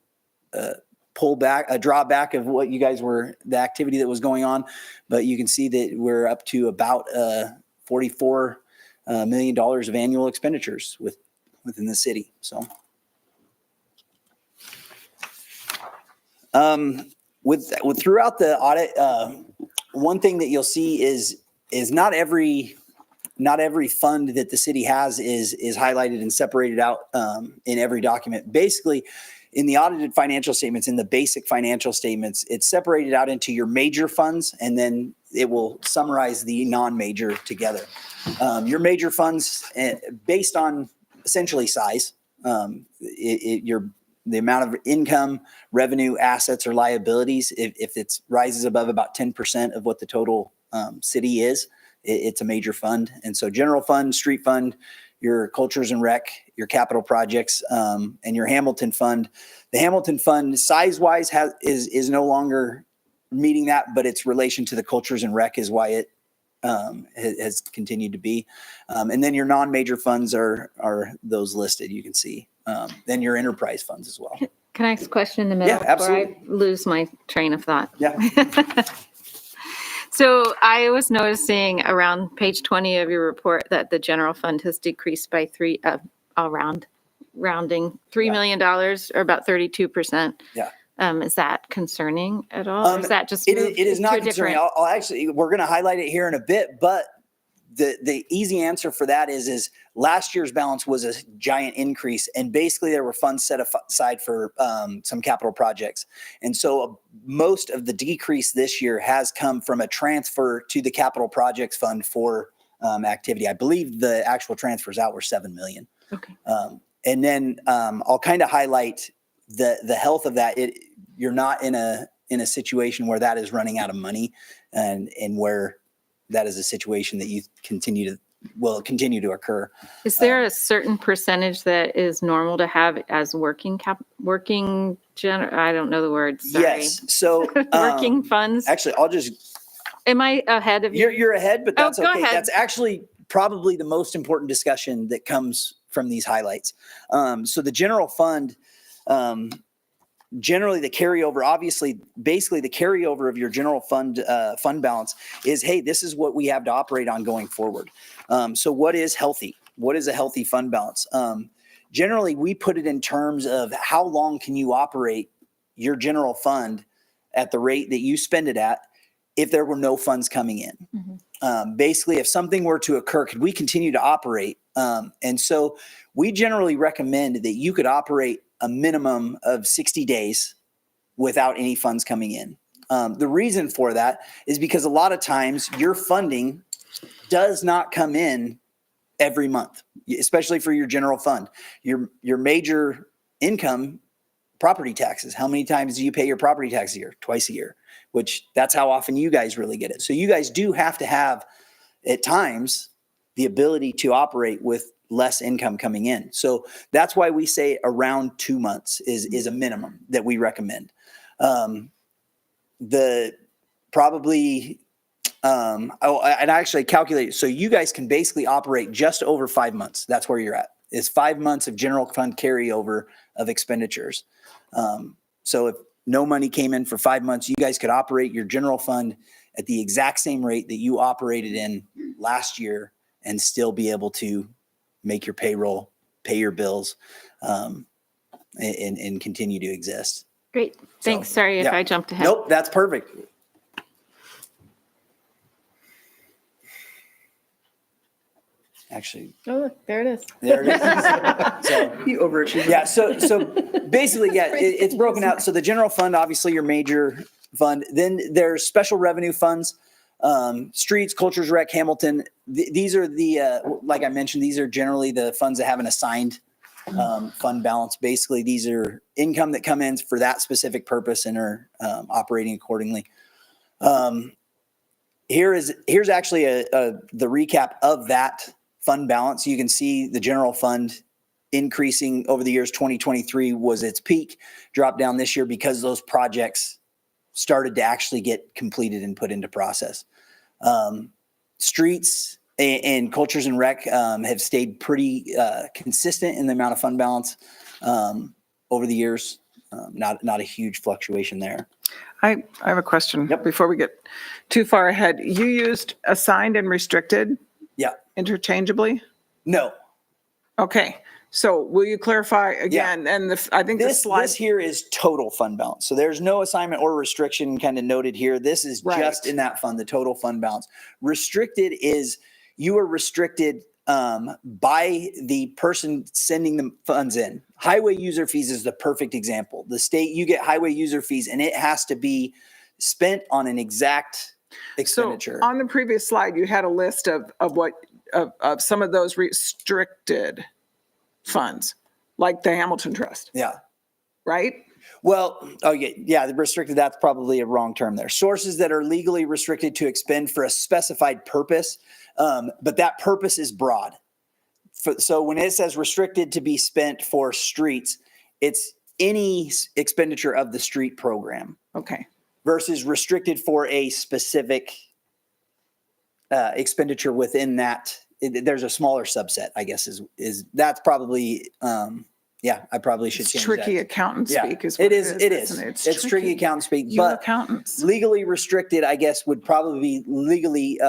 pullback, a drawback of what you guys were, the activity that was going on. But you can see that we're up to about $44 million of annual expenditures within the city. So. With throughout the audit, one thing that you'll see is not every fund that the city has is highlighted and separated out in every document. Basically, in the audited financial statements, in the basic financial statements, it's separated out into your major funds, and then it will summarize the non-major together. Your major funds, based on essentially size, the amount of income, revenue, assets, or liabilities, if it rises above about 10% of what the total city is, it's a major fund. And so general fund, street fund, your cultures and rec, your capital projects, and your Hamilton fund. The Hamilton fund size-wise is no longer meeting that, but its relation to the cultures and rec is why it has continued to be. And then your non-major funds are those listed, you can see. Then your enterprise funds as well. Can I ask a question in the middle? Yeah, absolutely. Before I lose my train of thought. Yeah. So I was noticing around page 20 of your report that the general fund has decreased by rounding $3 million, or about 32%. Yeah. Is that concerning at all? Or is that just It moved is to not a concerning. different- I'll actually, we're going to highlight it here in a bit, but the easy answer for that is last year's balance was a giant increase, and basically there were funds set aside for some capital projects. And so most of the decrease this year has come from a transfer to the capital projects fund for activity. I believe the actual transfers out were 7 million. Okay. And then I'll kind of highlight the health of that. You're not in a situation where that is running out of money, and where that is a situation that you will continue to occur. Is there a certain percentage that is normal to have as I don't know the word, sorry. Yes. So Working funds? actually, I'll just, Am I ahead of you? you're ahead, but that's go okay. ahead. That's actually probably the most important discussion that comes from these highlights. So the general fund, generally the carryover, obviously, basically the carryover of your general fund fund balance is, hey, this is what we have to operate on going forward. So what is healthy? What is a healthy fund balance? Generally, we put it in terms of how long can you operate your general fund at the rate that you spend it at if there were no funds coming in. Basically, if something were to occur, could we continue to operate? And so we generally recommend that you could operate a minimum of 60 days without any funds coming in. The reason for that is because a lot of times your funding does not come in every month, especially for your general fund. Your major income, property taxes. How many times do you pay your property tax a year? Twice a year, which that's how often you guys really get it. So you guys do have to have, at times, the ability to operate with less income coming in. So that's why we say around 2 months is a minimum that we recommend. And I actually calculated, so you guys can basically operate just over 5 months. That's where you're at. It's 5 months of general fund carryover of expenditures. So if no money came in for 5 months, you guys could operate your general fund at the exact same rate that you operated in last year and still be able to make your payroll, pay your bills, and continue to exist. Great. Thanks. Sorry if yeah. I jumped ahead. Nope, that's perfect. Actually, Oh, look, there it is. there it is. So, You overachieved. yeah, so basically, yeah, it's broken out. So the general fund, obviously your major fund. Then there's special revenue funds, streets, cultures, rec, Hamilton. These are the, like I mentioned, these are generally the funds that have an assigned fund balance. Basically, these are income that come in for that specific purpose and are operating accordingly. Here's actually the recap of that fund balance. You can see the general fund increasing over the years. 2023 was its peak, dropped down this year because those projects started to actually get completed and put into process. Streets and cultures and rec have stayed pretty consistent in the amount of fund balance over the years. Not a huge fluctuation there. I have a question before we get too far ahead. You used assigned and restricted Yeah. interchangeably? No. Okay. So will you clarify again? And I think the This slide. here is total fund balance. So there's no assignment or restriction kind of noted here. This is Right. just in that fund, the total fund balance. Restricted is you are restricted by the person sending the funds in. Highway user fees is the perfect example. The state, you get highway user fees and it has to be spent on an exact expenditure. So on the previous slide, you had a list of some of those restricted funds, like the Hamilton Trust, Yeah. right? Well, the restricted, that's probably a wrong term there. Sources that are legally restricted to expend for a specified purpose, but that purpose is broad. So when it says restricted to be spent for streets, it's any expenditure of the street program Okay. versus restricted for a specific expenditure within that. There's a smaller subset, I guess, is that's probably, I probably should It's change tricky that. accountant Yeah, speak is what it is. It isn't is. It's tricky accountant speak, You're but accountants. legally restricted, I guess, would probably be legally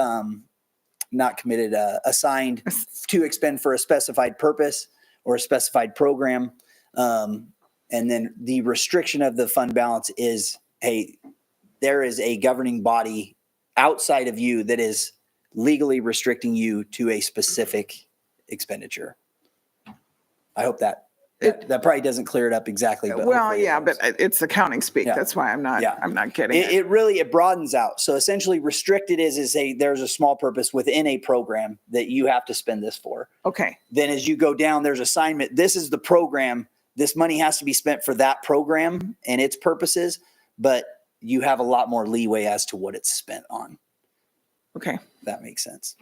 not committed, assigned to expend for a specified purpose or a specified program. And then the restriction of the fund balance is, hey, there is a governing body outside of you that is legally restricting you to a specific expenditure. I hope that probably doesn't clear it up exactly. But Well, hopefully it yeah, helps. but it's accounting speak. Yeah. That's why I'm not getting it. It really broadens out. So essentially restricted is there's a small purpose within a program that you have to spend this for. Okay. Then as you go down, there's assignment. This is the program. This money has to be spent for that program and its purposes, but you have a lot more leeway as to what it's spent on. Okay. If that makes sense.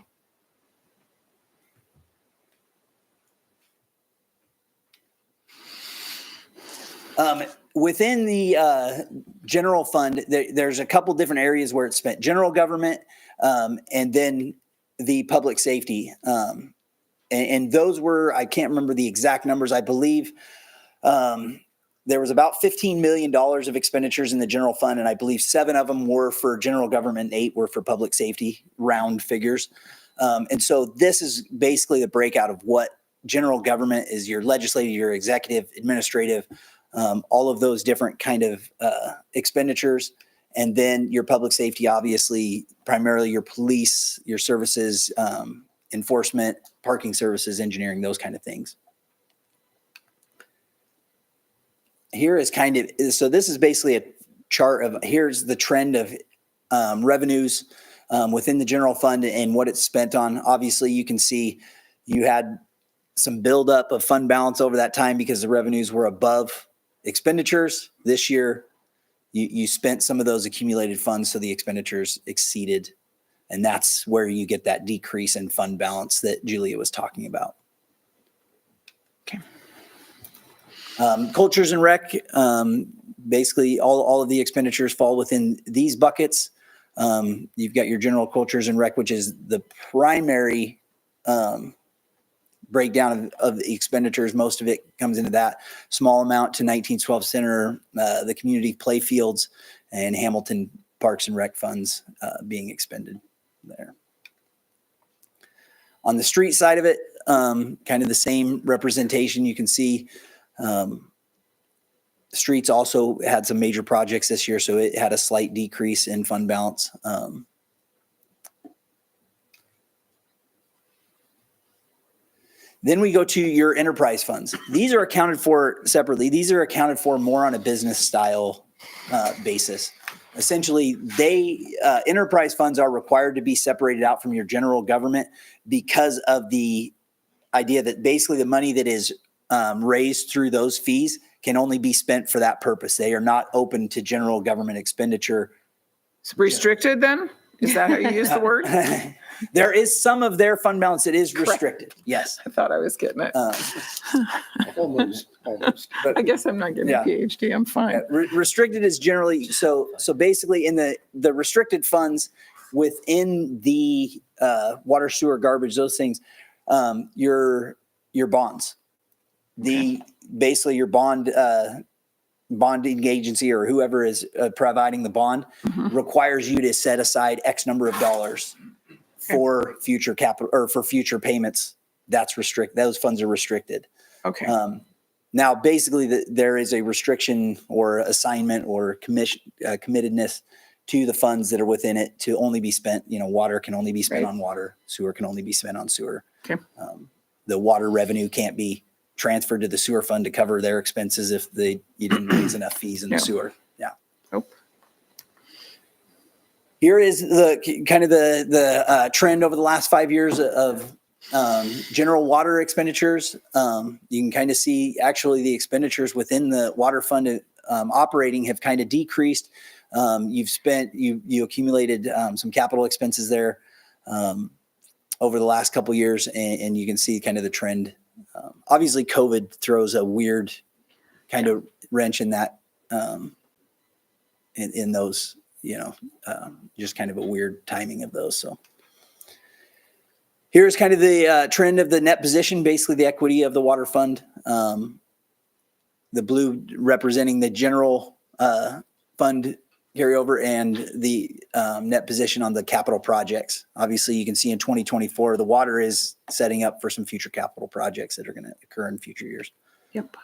Within the general fund, there's a couple different areas where it's spent. General government, and then the public safety. And those were, I can't remember the exact numbers. I believe there was about $15 million of expenditures in the general fund, and I believe 7 of them were for general government, 8 were for public safety, round figures. And so this is basically the breakout of what general government is: your legislative, your executive, administrative, all of those different kind of expenditures. And then your public safety, obviously, primarily your police, your services, enforcement, parking services, engineering, those kind of things. Here is so this is basically a chart of, here's the trend of revenues within the general fund and what it's spent on. Obviously, you can see you had some buildup of fund balance over that time because the revenues were above expenditures. This year, you spent some of those accumulated funds, so the expenditures exceeded. And that's where you get that decrease in fund balance that Julia was talking about. Okay. Cultures and rec, basically all of the expenditures fall within these buckets. You've got your general cultures and rec, which is the primary breakdown of the expenditures. Most of it comes into that. Small amount to 1912 Center, the community play fields, and Hamilton Parks and Rec funds being expended there. On the street side of it, kind of the same representation. You can see streets also had some major projects this year, so it had a slight decrease in fund balance. Then we go to your enterprise funds. These are accounted for separately. These are accounted for more on a business style basis. Essentially, enterprise funds are required to be separated out from your general government because of the idea that basically the money that is raised through those fees can only be spent for that purpose. They are not open to general government expenditure. It's restricted then? Is that how you use the word? There is some of their fund balance that is restricted. Yes. I thought I was getting it. Almost. I guess I'm not getting Yeah. a PhD. I'm fine. Restricted is generally, so basically in the restricted funds within the water, sewer, garbage, those things, your bonds. Basically your bonding agency or whoever is providing the bond requires you to set aside X number of dollars for future capital or for future payments. That's those funds are restricted. Okay. Now, basically, there is a restriction or assignment or committedness to the funds that are within it to only be spent. Water can only be spent Right. on water. Sewer can only be spent on sewer. Okay. The water revenue can't be transferred to the sewer fund to cover their expenses if you didn't raise enough fees in the Yeah. sewer. Yeah. Nope. Here is the kind of the trend over the last 5 years of general water expenditures. You can kind of see actually the expenditures within the water fund operating have kind of decreased. You accumulated some capital expenses there over the last couple of years, and you can see kind of the trend. Obviously, COVID throws a weird kind of wrench in that, in those, just kind of a weird timing of those. So here's kind of the trend of the net position, basically the equity of the water fund. The blue representing the general fund carryover and the net position on the capital projects. Obviously, you can see in 2024, the water is setting up for some future capital projects that are going to occur in future years. Yep.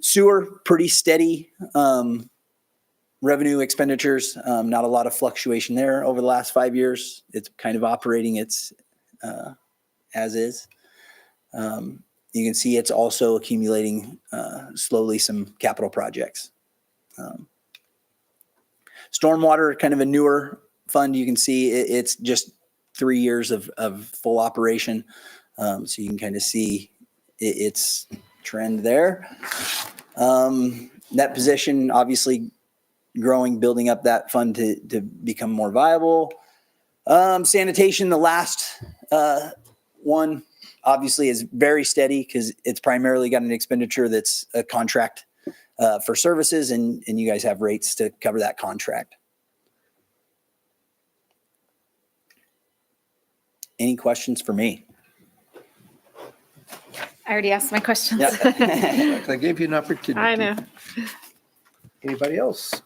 Sewer, pretty steady revenue expenditures. Not a lot of fluctuation there over the last 5 years. It's kind of operating as is. You can see it's also accumulating slowly some capital projects. Stormwater, kind of a newer fund. You can see it's just 3 years of full operation. So you can kind of see its trend there. Net position, obviously growing, building up that fund to become more viable. Sanitation, the last one, obviously is very steady because it's primarily got an expenditure that's a contract for services, and you guys have rates to cover that contract. Any questions for me? I already asked my questions. Yeah. I gave you an opportunity. I know. Anybody else?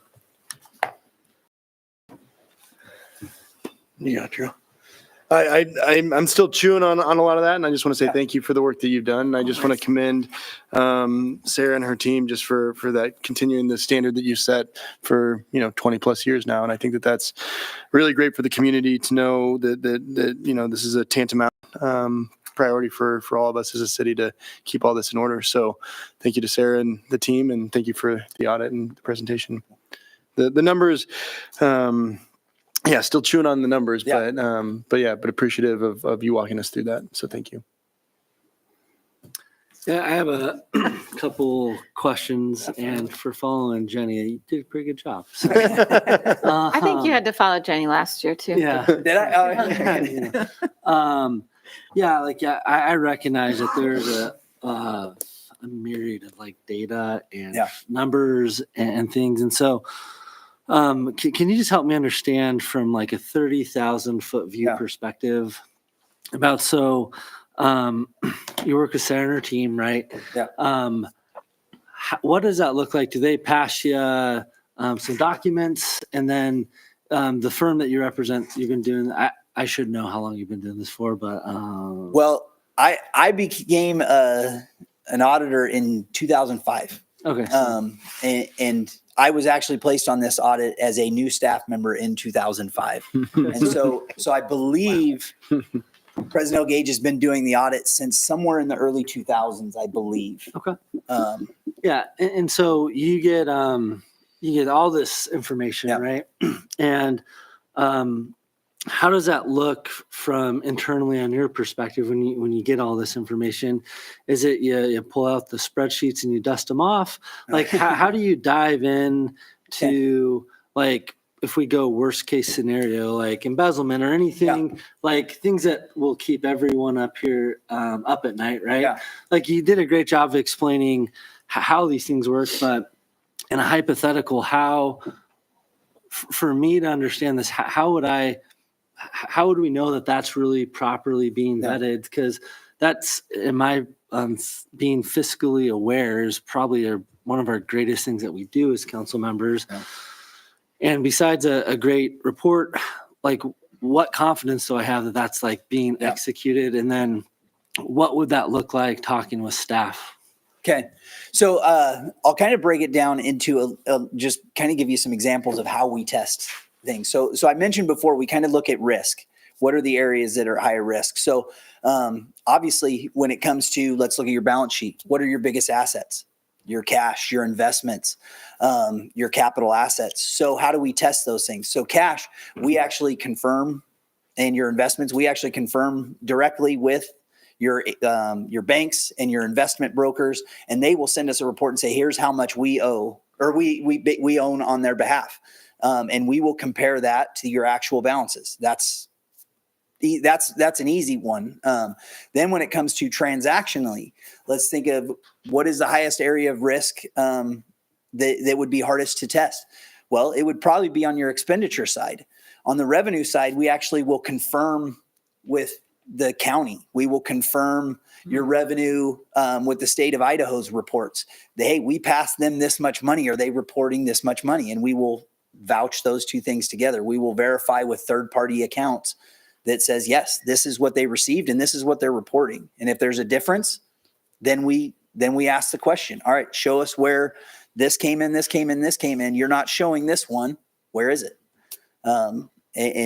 You got Drew. I'm still chewing on a lot of that, and I just want to say thank you for the work that you've done. And I just want to commend Sarah and her team just for that, continuing the standard that you've set for 20 plus years now. And I think that that's really great for the community to know that this is a tantamount priority for all of us as a city to keep all this in order. So thank you to Sarah and the team, and thank you for the audit and the presentation. The numbers. Still chewing on the numbers, but appreciative of you walking us through that. So thank you. Yeah, I have a couple questions, and for following Jenny, you did a pretty good job. So, I think you had to follow Jenny last year too. yeah. Did I? I recognize that there's a myriad of data and numbers and things, and so. Can you just help me understand from a 30,000 foot view perspective about, you work with Sarah and her team, right? Yeah. What does that look like? Do they pass you some documents, and then the firm that you represent, you've been doing, I should know how long you've been doing this for, but. Well, I became an auditor in 2005. Okay. And I was actually placed on this audit as a new staff member in 2005. And so I believe President Gage has been doing the audit since somewhere in the early 2000s, I believe. Okay. Yeah. And so you get all this information, right? And how does that look from internally on your perspective when you get all this information? Is it you pull out the spreadsheets and you dust them off? How do you dive in to if we go worst case scenario, like embezzlement or anything, like things that will keep everyone up here, up at night, right? Yeah. Like you did a great job of explaining how these things work, but in a hypothetical, how, for me to understand this, how would we know that that's really properly being vetted? Because that's, in my being fiscally aware is probably one of our greatest things that we do as council members. Yeah. And besides a great report, like what confidence do I have that that's like being executed? And then what would that look like talking with staff? Okay. So I'll kind of break it down into just kind of give you some examples of how we test things. So I mentioned before, we kind of look at risk. What are the areas that are higher risk? So obviously when it comes to, let's look at your balance sheet. What are your biggest assets? Your cash, your investments, your capital assets. So how do we test those things? So cash, we actually confirm, and your investments, we actually confirm directly with your banks and your investment brokers, and they will send us a report and say, here's how much we owe, or we own on their behalf. And we will compare that to your actual balances. That's an easy one. Then when it comes to transactionally, let's think of what is the highest area of risk that would be hardest to test. Well, it would probably be on your expenditure side. On the revenue side, we actually will confirm with the county. We will confirm your revenue with the state of Idaho's reports. Hey, we passed them this much money. Are they reporting this much money? And we will vouch those two things together. We will verify with third-party accounts that says, yes, this is what they received and this is what they're reporting. And if there's a difference, then we ask the question, all right, show us where this came in, this came in, this came in. You're not showing this one. Where is it? And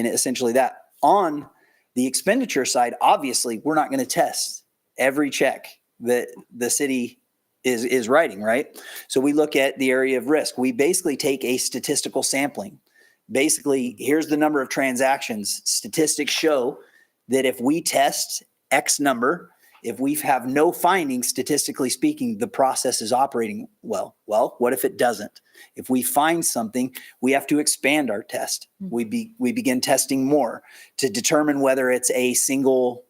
essentially that. On the expenditure side, obviously, we're not going to test every check that the city is writing, right? So we look at the area of risk. We basically take a statistical sampling. Basically, here's the number of transactions. Statistics show that if we test X number, if we have no findings, statistically speaking, the process is operating well. Well, what if it doesn't? If we find something, we have to expand our test. We begin testing more to determine whether it's a single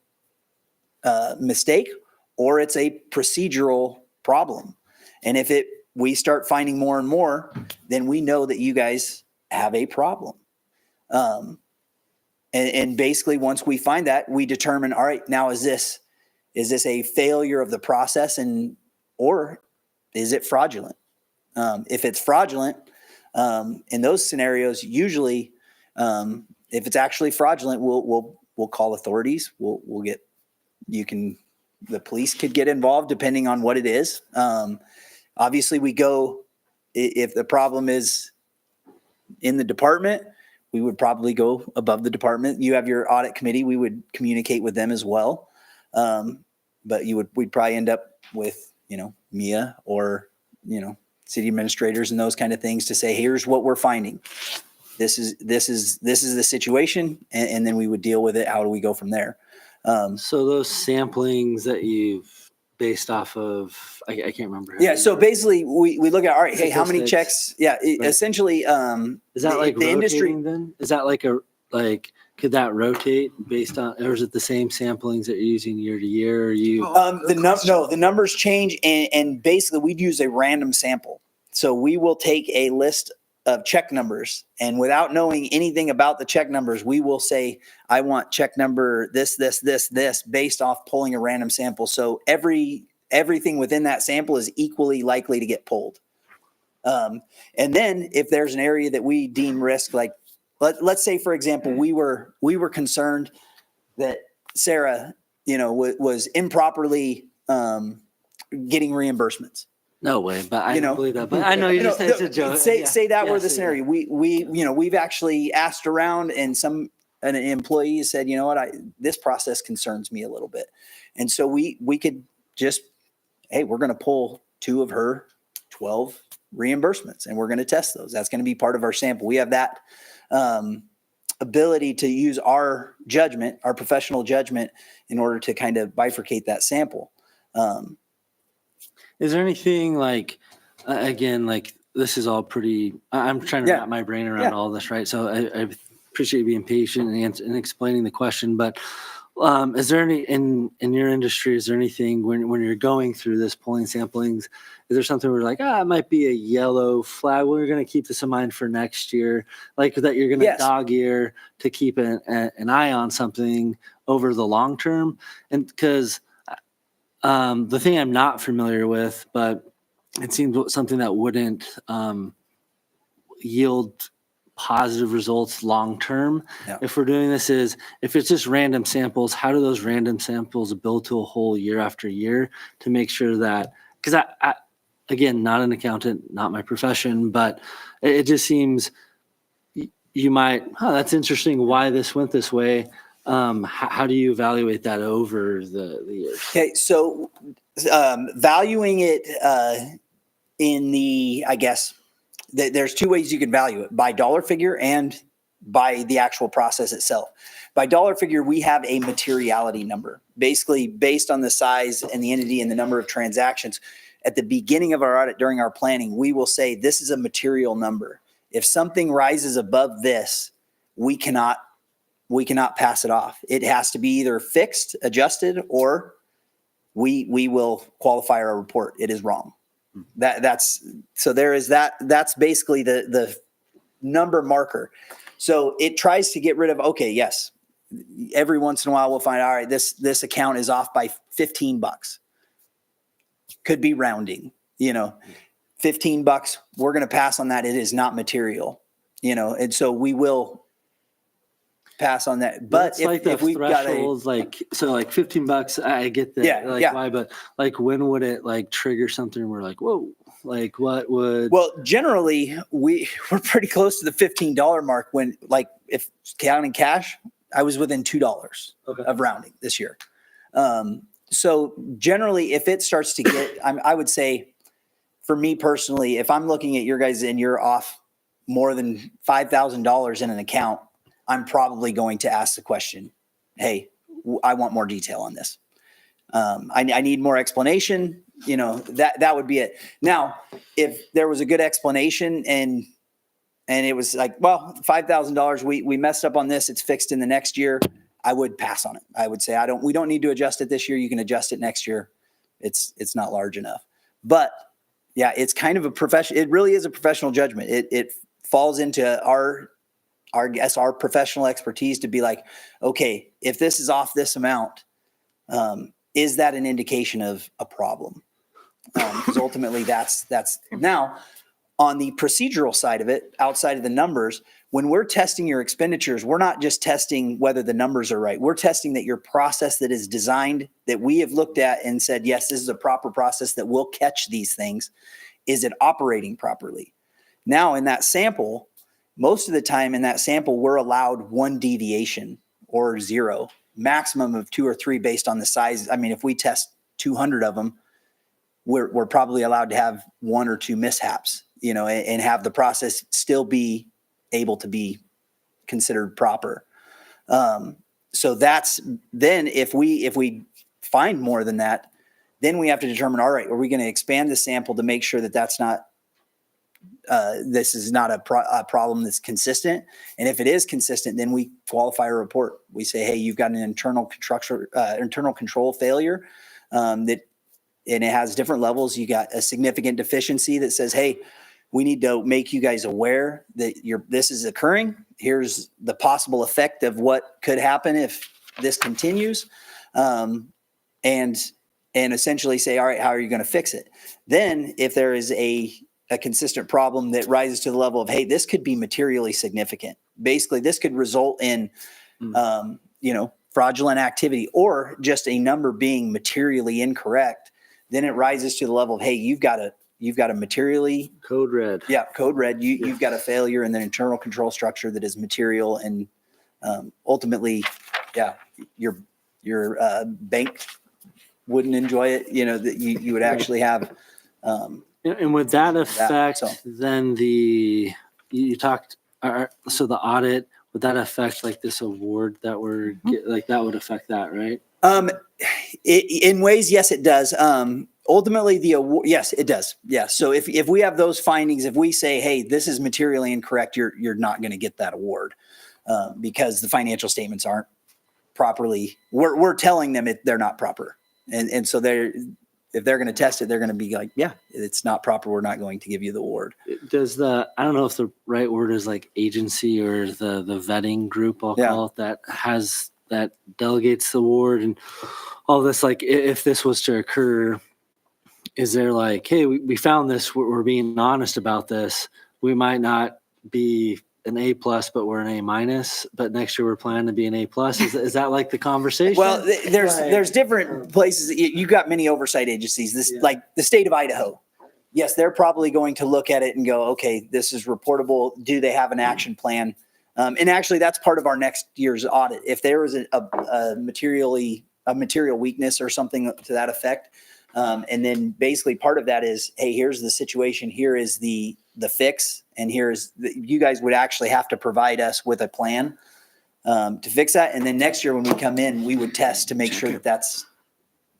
mistake or it's a procedural problem. And if we start finding more and more, then we know that you guys have a problem. And basically, once we find that, we determine, all right, now is this a failure of the process or is it fraudulent? If it's fraudulent, in those scenarios, usually, if it's actually fraudulent, we'll call authorities. The police could get involved depending on what it is. Obviously we go, if the problem is in the department, we would probably go above the department. You have your audit committee. We would communicate with them as well. But we'd probably end up with, Mia or, city administrators and those kind of things to say, here's what we're finding. This is the situation. And then we would deal with it. How do we go from there? So those samplings that you've based off of, I can't remember. Yeah. So basically we look at, all right, hey, how many Statistics. checks? Yeah. Right. Essentially, Is that like the industry? rotating then? Is that could that rotate based on, or is it the same samplings that you're using year to year? Or The numbers change, and basically we'd use a random sample. So we will take a list of check numbers, and without knowing anything about the check numbers, we will say, I want check number this, based off pulling a random sample. So everything within that sample is equally likely to get pulled. And then if there's an area that we deem risk, like let's say, for example, we were concerned that Sarah, was improperly getting reimbursements. No way, but I don't believe that. But I know you just said it's a joke. Say that were the say scenario. We've actually asked around, and an employee said, you know what, this process concerns me a little bit. And so we could just, hey, we're going to pull 2 of her 12 reimbursements and we're going to test those. That's going to be part of our sample. We have that ability to use our judgment, our professional judgment, in order to kind of bifurcate that sample. Is there anything again, this is all pretty, I'm trying to Yeah. wrap my brain around Yeah. all this, right? So I appreciate you being patient and explaining the question, but is there any, in your industry, is there anything when you're going through this pulling samplings, is there something where like, it might be a yellow flag, we're going to keep this in mind for next year, like that you're going to Yes. dog ear to keep an eye on something over the long term? And because the thing I'm not familiar with, but it seems something that wouldn't yield positive results long term. Yeah. If we're doing this is if it's just random samples, how do those random samples build to a whole year after year to make sure that, because I again, not an accountant, not my profession, but it just seems you might, that's interesting why this went this way. How do you evaluate that over the years? Okay, so valuing it in the, I guess, there's two ways you can value it, by dollar figure and by the actual process itself. By dollar figure, we have a materiality number, basically based on the size and the entity and the number of transactions. At the beginning of our audit, during our planning, we will say this is a material number. If something rises above this, we cannot pass it off. It has to be either fixed, adjusted, or we will qualify our report. It is wrong. So there is that. That's basically the number marker. So it tries to get rid of, okay, yes, every once in a while we'll find, all right, this account is off by $15. Could be rounding, $15. We're going to pass on that. It is not material, and so we will pass on that. But if we've got thresholds, like $15, I get that. Why, but like when would it like trigger something? We're like, whoa, like what would? Well, generally we're pretty close to the $15 mark when, like, if counting cash, I was within $2 of rounding this year. So generally, if it starts to get, I would say, for me personally, if I'm looking at your guys and you're off more than $5,000 in an account, I'm probably going to ask the question, hey, I want more detail on this. I need more explanation. That would be it. Now, if there was a good explanation and it was like, well, $5,000, we messed up on this, it's fixed in the next year, I would pass on it. I would say, we don't need to adjust it this year. You can adjust it next year. It's not large enough. But yeah, it's kind of it really is a professional judgment. It falls into our professional expertise to be like, okay, if this is off this amount, is that an indication of a problem? Because ultimately that's now on the procedural side of it, outside of the numbers, when we're testing your expenditures, we're not just testing whether the numbers are right. We're testing that your process that is designed, that we have looked at and said, yes, this is a proper process that will catch these things. Is it operating properly? Now in that sample, most of the time in that sample, we're allowed one deviation or zero, maximum of 2 or 3 based on the size. I mean, if we test 200 of them, we're probably allowed to have 1 or 2 mishaps, and have the process still be able to be considered proper. So that's then if we find more than that, then we have to determine, all right, are we going to expand the sample to make sure that that's not this is not a problem that's consistent. And if it is consistent, then we qualify a report. We say, hey, you've got an internal control failure and it has different levels. You got a significant deficiency that says, hey, we need to make you guys aware that this is occurring. Here's the possible effect of what could happen if this continues. And essentially say, all right, how are you going to fix it? Then if there is a consistent problem that rises to the level of, hey, this could be materially significant. Basically, this could result in, fraudulent activity or just a number being materially incorrect. Then it rises to the level of, hey, you've got a materially code red. Yeah, code red. You've got a failure in the internal control structure that is material, and ultimately, yeah, your bank wouldn't enjoy it. That you would actually have. And would that affect then you talked, so the audit, would that affect like this award that like that would affect that, right? In ways, yes, it does. Ultimately, the award, yes, it does. Yeah. So if we have those findings, if we say, hey, this is materially incorrect, you're not going to get that award because the financial statements aren't properly. We're telling them they're not proper, and so if they're going to test it, they're going to be like, yeah, it's not proper. We're not going to give you the award. Does I don't know if the right word is like agency or the vetting group, I'll call it, that delegates the award and all this, like if this was to occur, is there like, hey, we found this, we're being honest about this. We might not be an A+, but we're an A-, but next year we're planning to be an A+. Is that like the conversation? Well, there's different places. You got many oversight agencies. Like the state of Idaho. Yes, they're probably going to look at it and go, okay, this is reportable. Do they have an action plan? And actually, that's part of our next year's audit. If there is a material weakness or something to that effect, and then basically part of that is, hey, here's the situation. Here is the fix, and you guys would actually have to provide us with a plan to fix that. And then next year when we come in, we would test to make sure that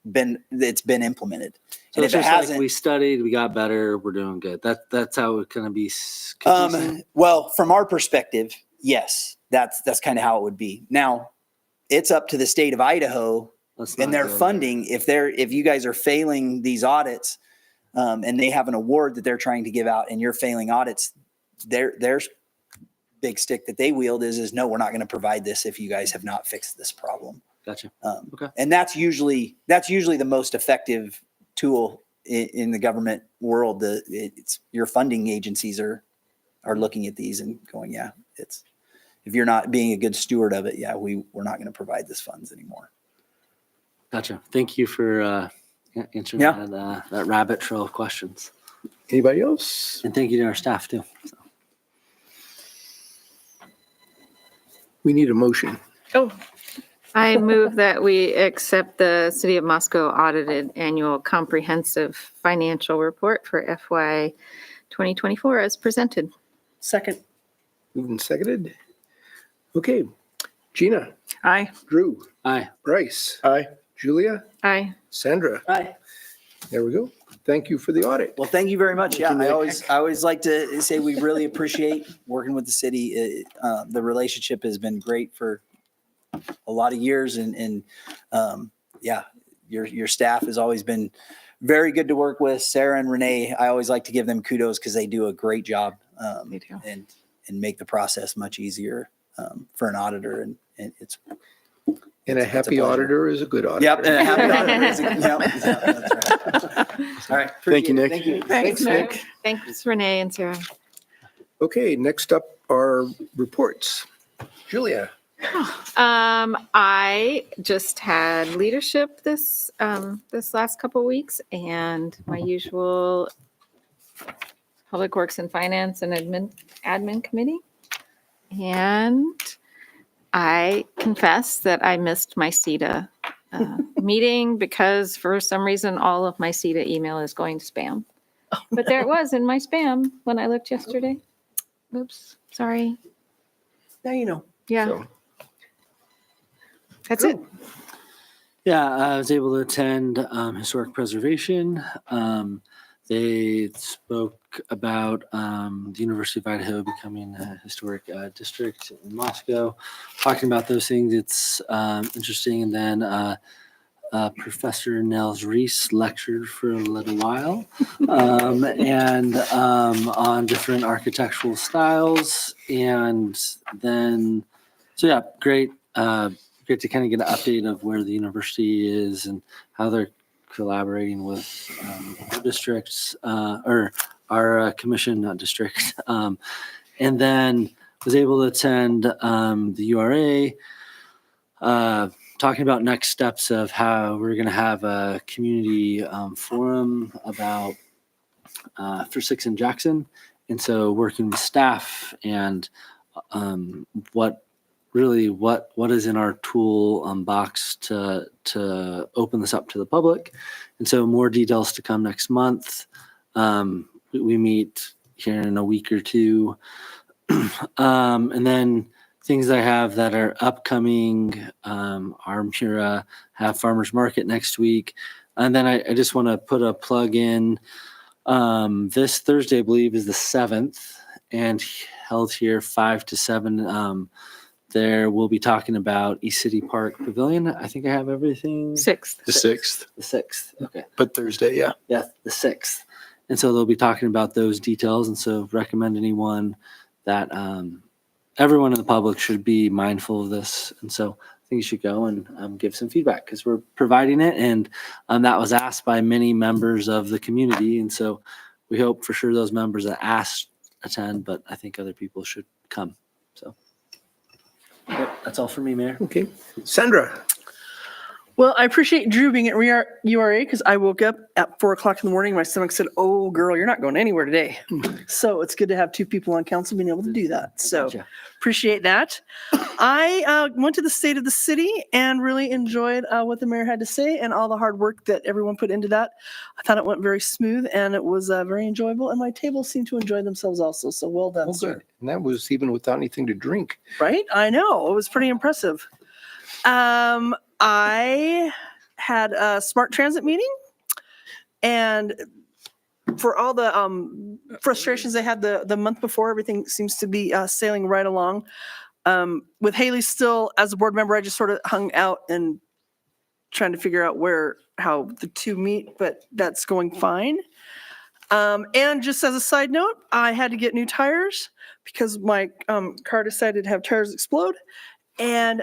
it's been implemented. So And it's if it just like hasn't, we studied, we got better, we're doing good. That's how it's going to be. well, from our perspective, yes, that's kind of how it would be. Now, it's up to the state of Idaho and their funding. If you guys are failing these audits, and they have an award that they're trying to give out, and you're failing audits, their big stick that they wield is no, we're not going to provide this if you guys have not fixed this problem. Gotcha. Okay. And that's usually the most effective tool in the government world. It's your funding agencies are looking at these and going, yeah, if you're not being a good steward of it, yeah, we're not going to provide this funds anymore. Gotcha. Thank you for answering that rabbit trail of questions. Anybody else? And thank you to our staff too. So. We need a motion. Oh, I move that we accept the City of Moscow audited annual comprehensive financial report for FY 2024 as presented. Second. Moved and seconded. Okay. Gina. Aye. Drew. Aye. Bryce. Aye. Julia. Aye. Sandra. Aye. There we go. Thank you for the audit. Well, thank you very much. Yeah, Thank you, I always like to say we really appreciate working with the city. The relationship has been great for a lot of years, and yeah, your staff has always been very good to work with. Sarah and Renee, I always like to give them kudos because they do a great job and make the process much easier for an auditor, and it's. And a happy auditor is a good auditor. Yep, and a happy auditor is that's right. All right. Thank you, appreciate it. Nick. Thank you. Thanks, Nick. Thanks, Renee and Sarah. Okay, next up are reports. Julia. I just had leadership this last couple weeks, and my usual Public Works and Finance and admin committee. And I confess that I missed my CETA meeting because for some reason all of my CETA email is going to spam. But there it was in my spam when I looked yesterday. Oops, sorry. Now you know. Yeah. So, That's it. Yeah, I was able to attend historic preservation. They spoke about the University of Idaho becoming a historic district in Moscow, talking about those things. It's interesting. And then Professor Nels Reese lectured for a little while and on different architectural styles. And then, so yeah, great to kind of get an update of where the university is and how they're collaborating with our districts or our commission, not district. And then was able to attend the URA, talking about next steps of how we're going to have a community forum about for Six and Jackson. And so working with staff and what is in our tool box to open this up to the public. And so more details to come next month. We meet here in a week or two. And then things I have that are upcoming, our Mura have farmers market next week. And then I just want to put a plug in. This Thursday, I believe, is the 7th, and held here 5 to 7. There we'll be talking about East City Park Pavilion. I think I have everything. 6th. The 6th, The 6th. Okay. but Thursday, yeah. Yeah, the 6th. And so they'll be talking about those details. And so recommend anyone that everyone in the public should be mindful of this. And so I think you should go and give some feedback because we're providing it. And that was asked by many members of the community. And so we hope for sure those members that asked attend, but I think other people should come. So yep, that's all for me, Mayor. Okay. Sandra? Well, I appreciate Drew being at URA because I woke up at 4:00 in the morning. My stomach said, "Oh, girl, you're not going anywhere today." So it's good to have two people on council being able to do that. So Gotcha. appreciate that. I went to the State of the City and really enjoyed what the mayor had to say and all the hard work that everyone put into that. I thought it went very smooth and it was very enjoyable. And my table seemed to enjoy themselves also. So well done, Oh, sir. good. And that was even without anything to drink. Right? I know. It was pretty impressive. I had a smart transit meeting and for all the frustrations I had the month before, everything seems to be sailing right along. With Haley still as a board member, I just sort of hung out and trying to figure out how the two meet, but that's going fine. And just as a side note, I had to get new tires because my car decided to have tires explode. And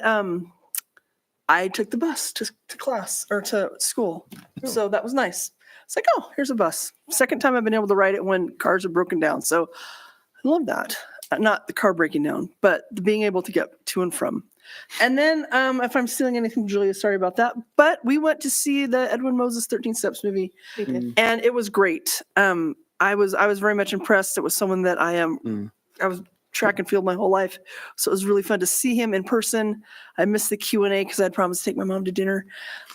I took the bus to class or to school. So that was nice. It's like, oh, here's a bus. Second time I've been able to ride it when cars are broken down. So I love that. Not the car breaking down, but the being able to get to and from. And then if I'm stealing anything, Julia, sorry about that. But we went to see the Edwin Moses 13 Steps movie and it was great. I was very much impressed. It was someone that I was track and field my whole life. So it was really fun to see him in person. I missed the Q&A because I'd promised to take my mom to dinner.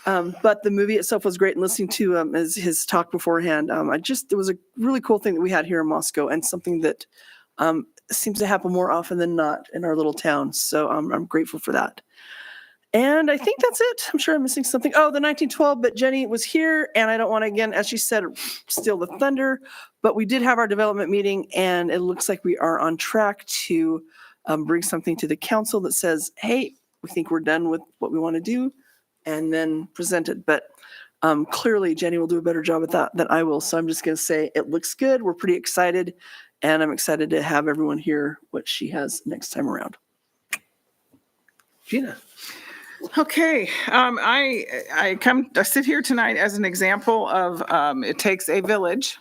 But the movie itself was great and listening to his talk beforehand. It was a really cool thing that we had here in Moscow and something that seems to happen more often than not in our little town. So I'm grateful for that. And I think that's it. I'm sure I'm missing something. Oh, the 1912, but Jenny was here and I don't want to, again, as she said, steal the thunder, but we did have our development meeting and it looks like we are on track to bring something to the council that says, hey, we think we're done with what we want to do and then present it. But clearly Jenny will do a better job at that than I will. So I'm just going to say it looks good. We're pretty excited and I'm excited to have everyone hear what she has next time around. Gina? Okay, I sit here tonight as an example of it takes a village,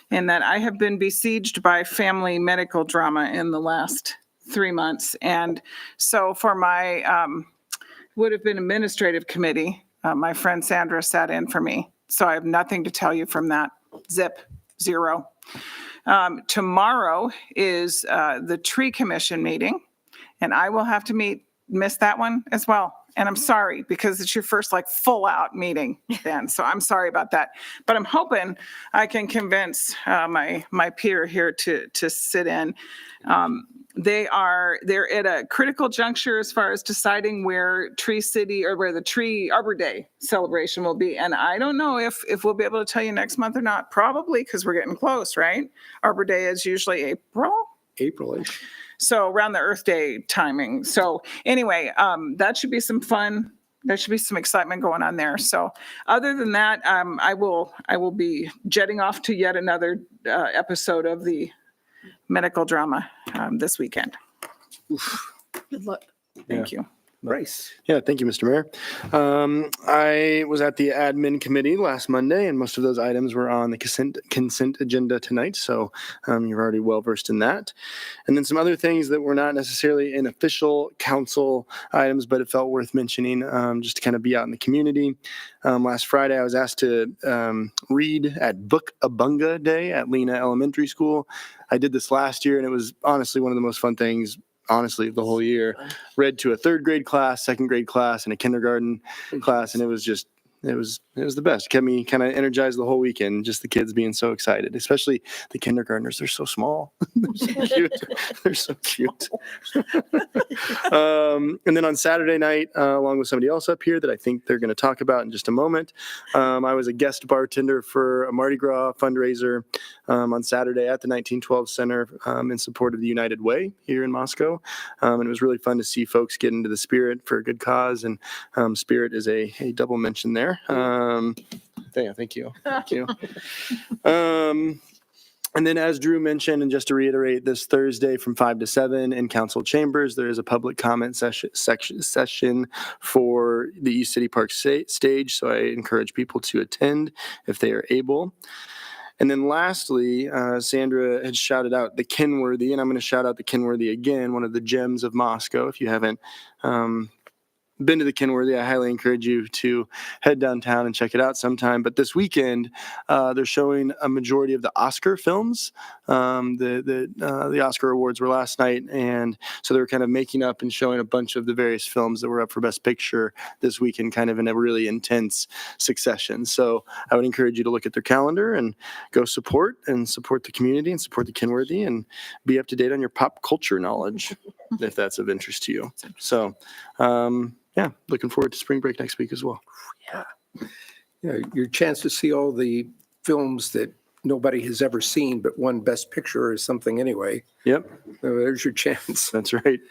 in that I have been besieged by family medical drama in the last 3 months, and so for my would have been administrative committee, my friend Sandra sat in for me, so I have nothing to tell you from that. Zip, zero. Tomorrow is the tree commission meeting, and I will have to miss that one as well. And I'm sorry because it's your first full out meeting then. So I'm sorry about that. But I'm hoping I can convince my peer here to sit in. They're at a critical juncture as far as deciding where Tree City or where the Tree Arbor Day celebration will be. And I don't know if we'll be able to tell you next month or not. Probably because we're getting close, right? Arbor Day is usually April. April-ish. So around the Earth Day timing. So anyway, that should be some fun. There should be some excitement going on there. So other than that, I will be jetting off to yet another episode of the medical drama this weekend. Good luck. Thank you. Bryce? Yeah, thank you, Mr. Mayor. I was at the admin committee last Monday, and most of those items were on the consent agenda tonight. So you're already well versed in that. And then some other things that were not necessarily in official council items, but it felt worth mentioning just to kind of be out in the community. Last Friday, I was asked to read at Book Abunga Day at Lena Elementary School. I did this last year, and it was honestly one of the most fun things honestly the whole year. Read to a 3rd grade class, 2nd grade class, and a kindergarten class, and it was It was the best. Kept me kind of energized the whole weekend. Just the kids being so excited, especially the kindergartners. They're so small. They're so cute. They're so cute. And then on Saturday night, along with somebody else up here that I think they're going to talk about in just a moment, I was a guest bartender for a Mardi Gras fundraiser on Saturday at the 1912 Center in support of the United Way here in Moscow. And it was really fun to see folks get into the spirit for a good cause. And spirit is a double mention there. Thank you. Thank you. And then as Drew mentioned, and just to reiterate, this Thursday from 5 to 7 in council chambers, there is a public comment session for the East City Park stage. So I encourage people to attend if they are able. And then lastly, Sandra had shouted out the Kenworthy, and I'm going to shout out the Kenworthy again, one of the gems of Moscow. If you haven't been to the Kenworthy, I highly encourage you to head downtown and check it out sometime. But this weekend, they're showing a majority of the Oscar films. The Oscar awards were last night, and so they're kind of making up and showing a bunch of the various films that were up for Best Picture this weekend, kind of in a really intense succession. So I would encourage you to look at their calendar and go support the community and support the Kenworthy and be up to date on your pop culture knowledge if that's of interest to you. So, yeah, looking forward to spring break next week as well. Yeah, your chance to see all the films that nobody has ever seen but won Best Picture or something anyway. Yep. So there's your chance. That's right.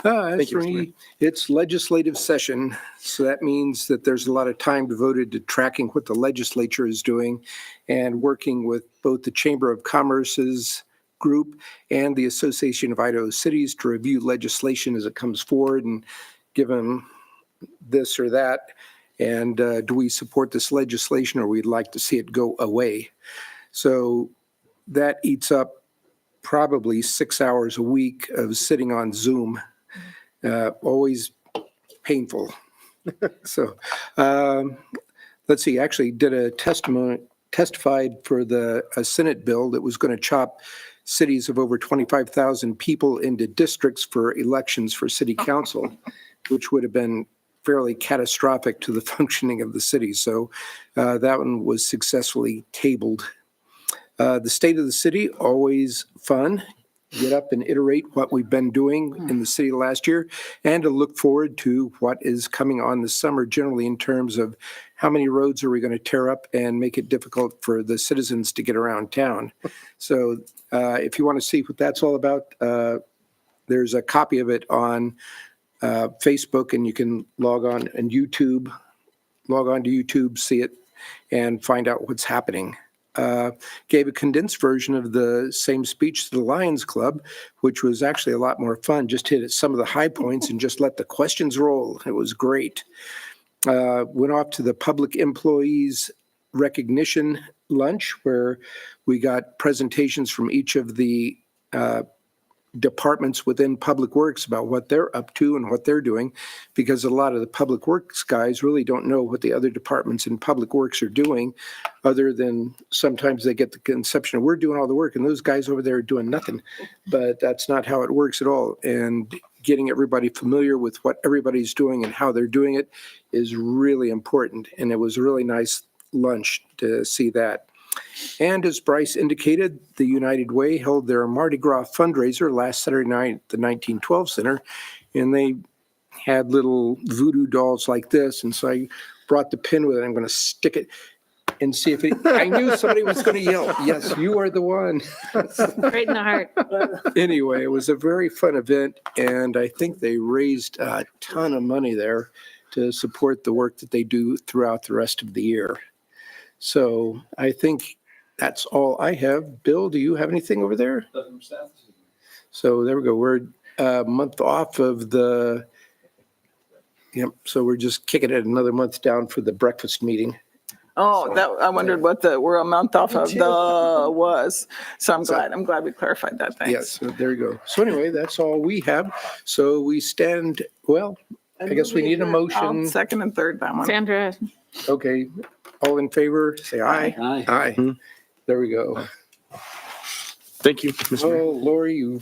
As Thank you, for Mr. me, it's legislative session, so that means that there's a lot of time devoted to tracking what the legislature is doing and working with both the Chamber of Commerce's group and the Association of Idaho Cities to review legislation as it comes forward and give them this or that. And do we support this legislation or we'd like to see it go away? So that eats up probably 6 hours a week of sitting on Zoom. Always painful. So let's see, actually did a testified for a Senate bill that was going to chop cities of over 25,000 people into districts for elections for city council, which would have been fairly catastrophic to the functioning of the city. So that one was successfully tabled. The state of the city, always fun. Get up and iterate what we've been doing in the city last year and to look forward to what is coming on this summer generally in terms of how many roads are we going to tear up and make it difficult for the citizens to get around town. So if you want to see what that's all about, there's a copy of it on Facebook, and you can log on to YouTube, see it, and find out what's happening. Gave a condensed version of the same speech to the Lions Club, which was actually a lot more fun. Just hit some of the high points and just let the questions roll. It was great. Went off to the public employees recognition lunch where we got presentations from each of the departments within Public Works about what they're up to and what they're doing, because a lot of the Public Works guys really don't know what the other departments in Public Works are doing, other than sometimes they get the conception of we're doing all the work and those guys over there are doing nothing. But that's not how it works at all. And getting everybody familiar with what everybody's doing and how they're doing it is really important. And it was a really nice lunch to see that. And as Bryce indicated, the United Way held their Mardi Gras fundraiser last Saturday night at the 1912 Center, and they had little voodoo dolls like this. And so I brought the pin with it. I'm going to stick it and see if it, I knew somebody was going to yell, yes, you are the one. Right in the heart. Anyway, it was a very fun event, and I think they raised a ton of money there to support the work that they do throughout the rest of the year. So I think that's all I have. Bill, do you have anything over there? So there we go. We're a month off of the, yep. So we're just kicking it another month down for the breakfast meeting. Oh, that, I wondered what we're a month off of the was. So I'm glad we clarified that. Thanks. Yes, so there you go. So anyway, that's all we have. So we stand, well, I guess we need a motion. I'll second and third that one. Sandra, Okay, all in favor, say aye. Aye. Aye. There we go. Thank you, Mr. Mayor. Oh, Lori, you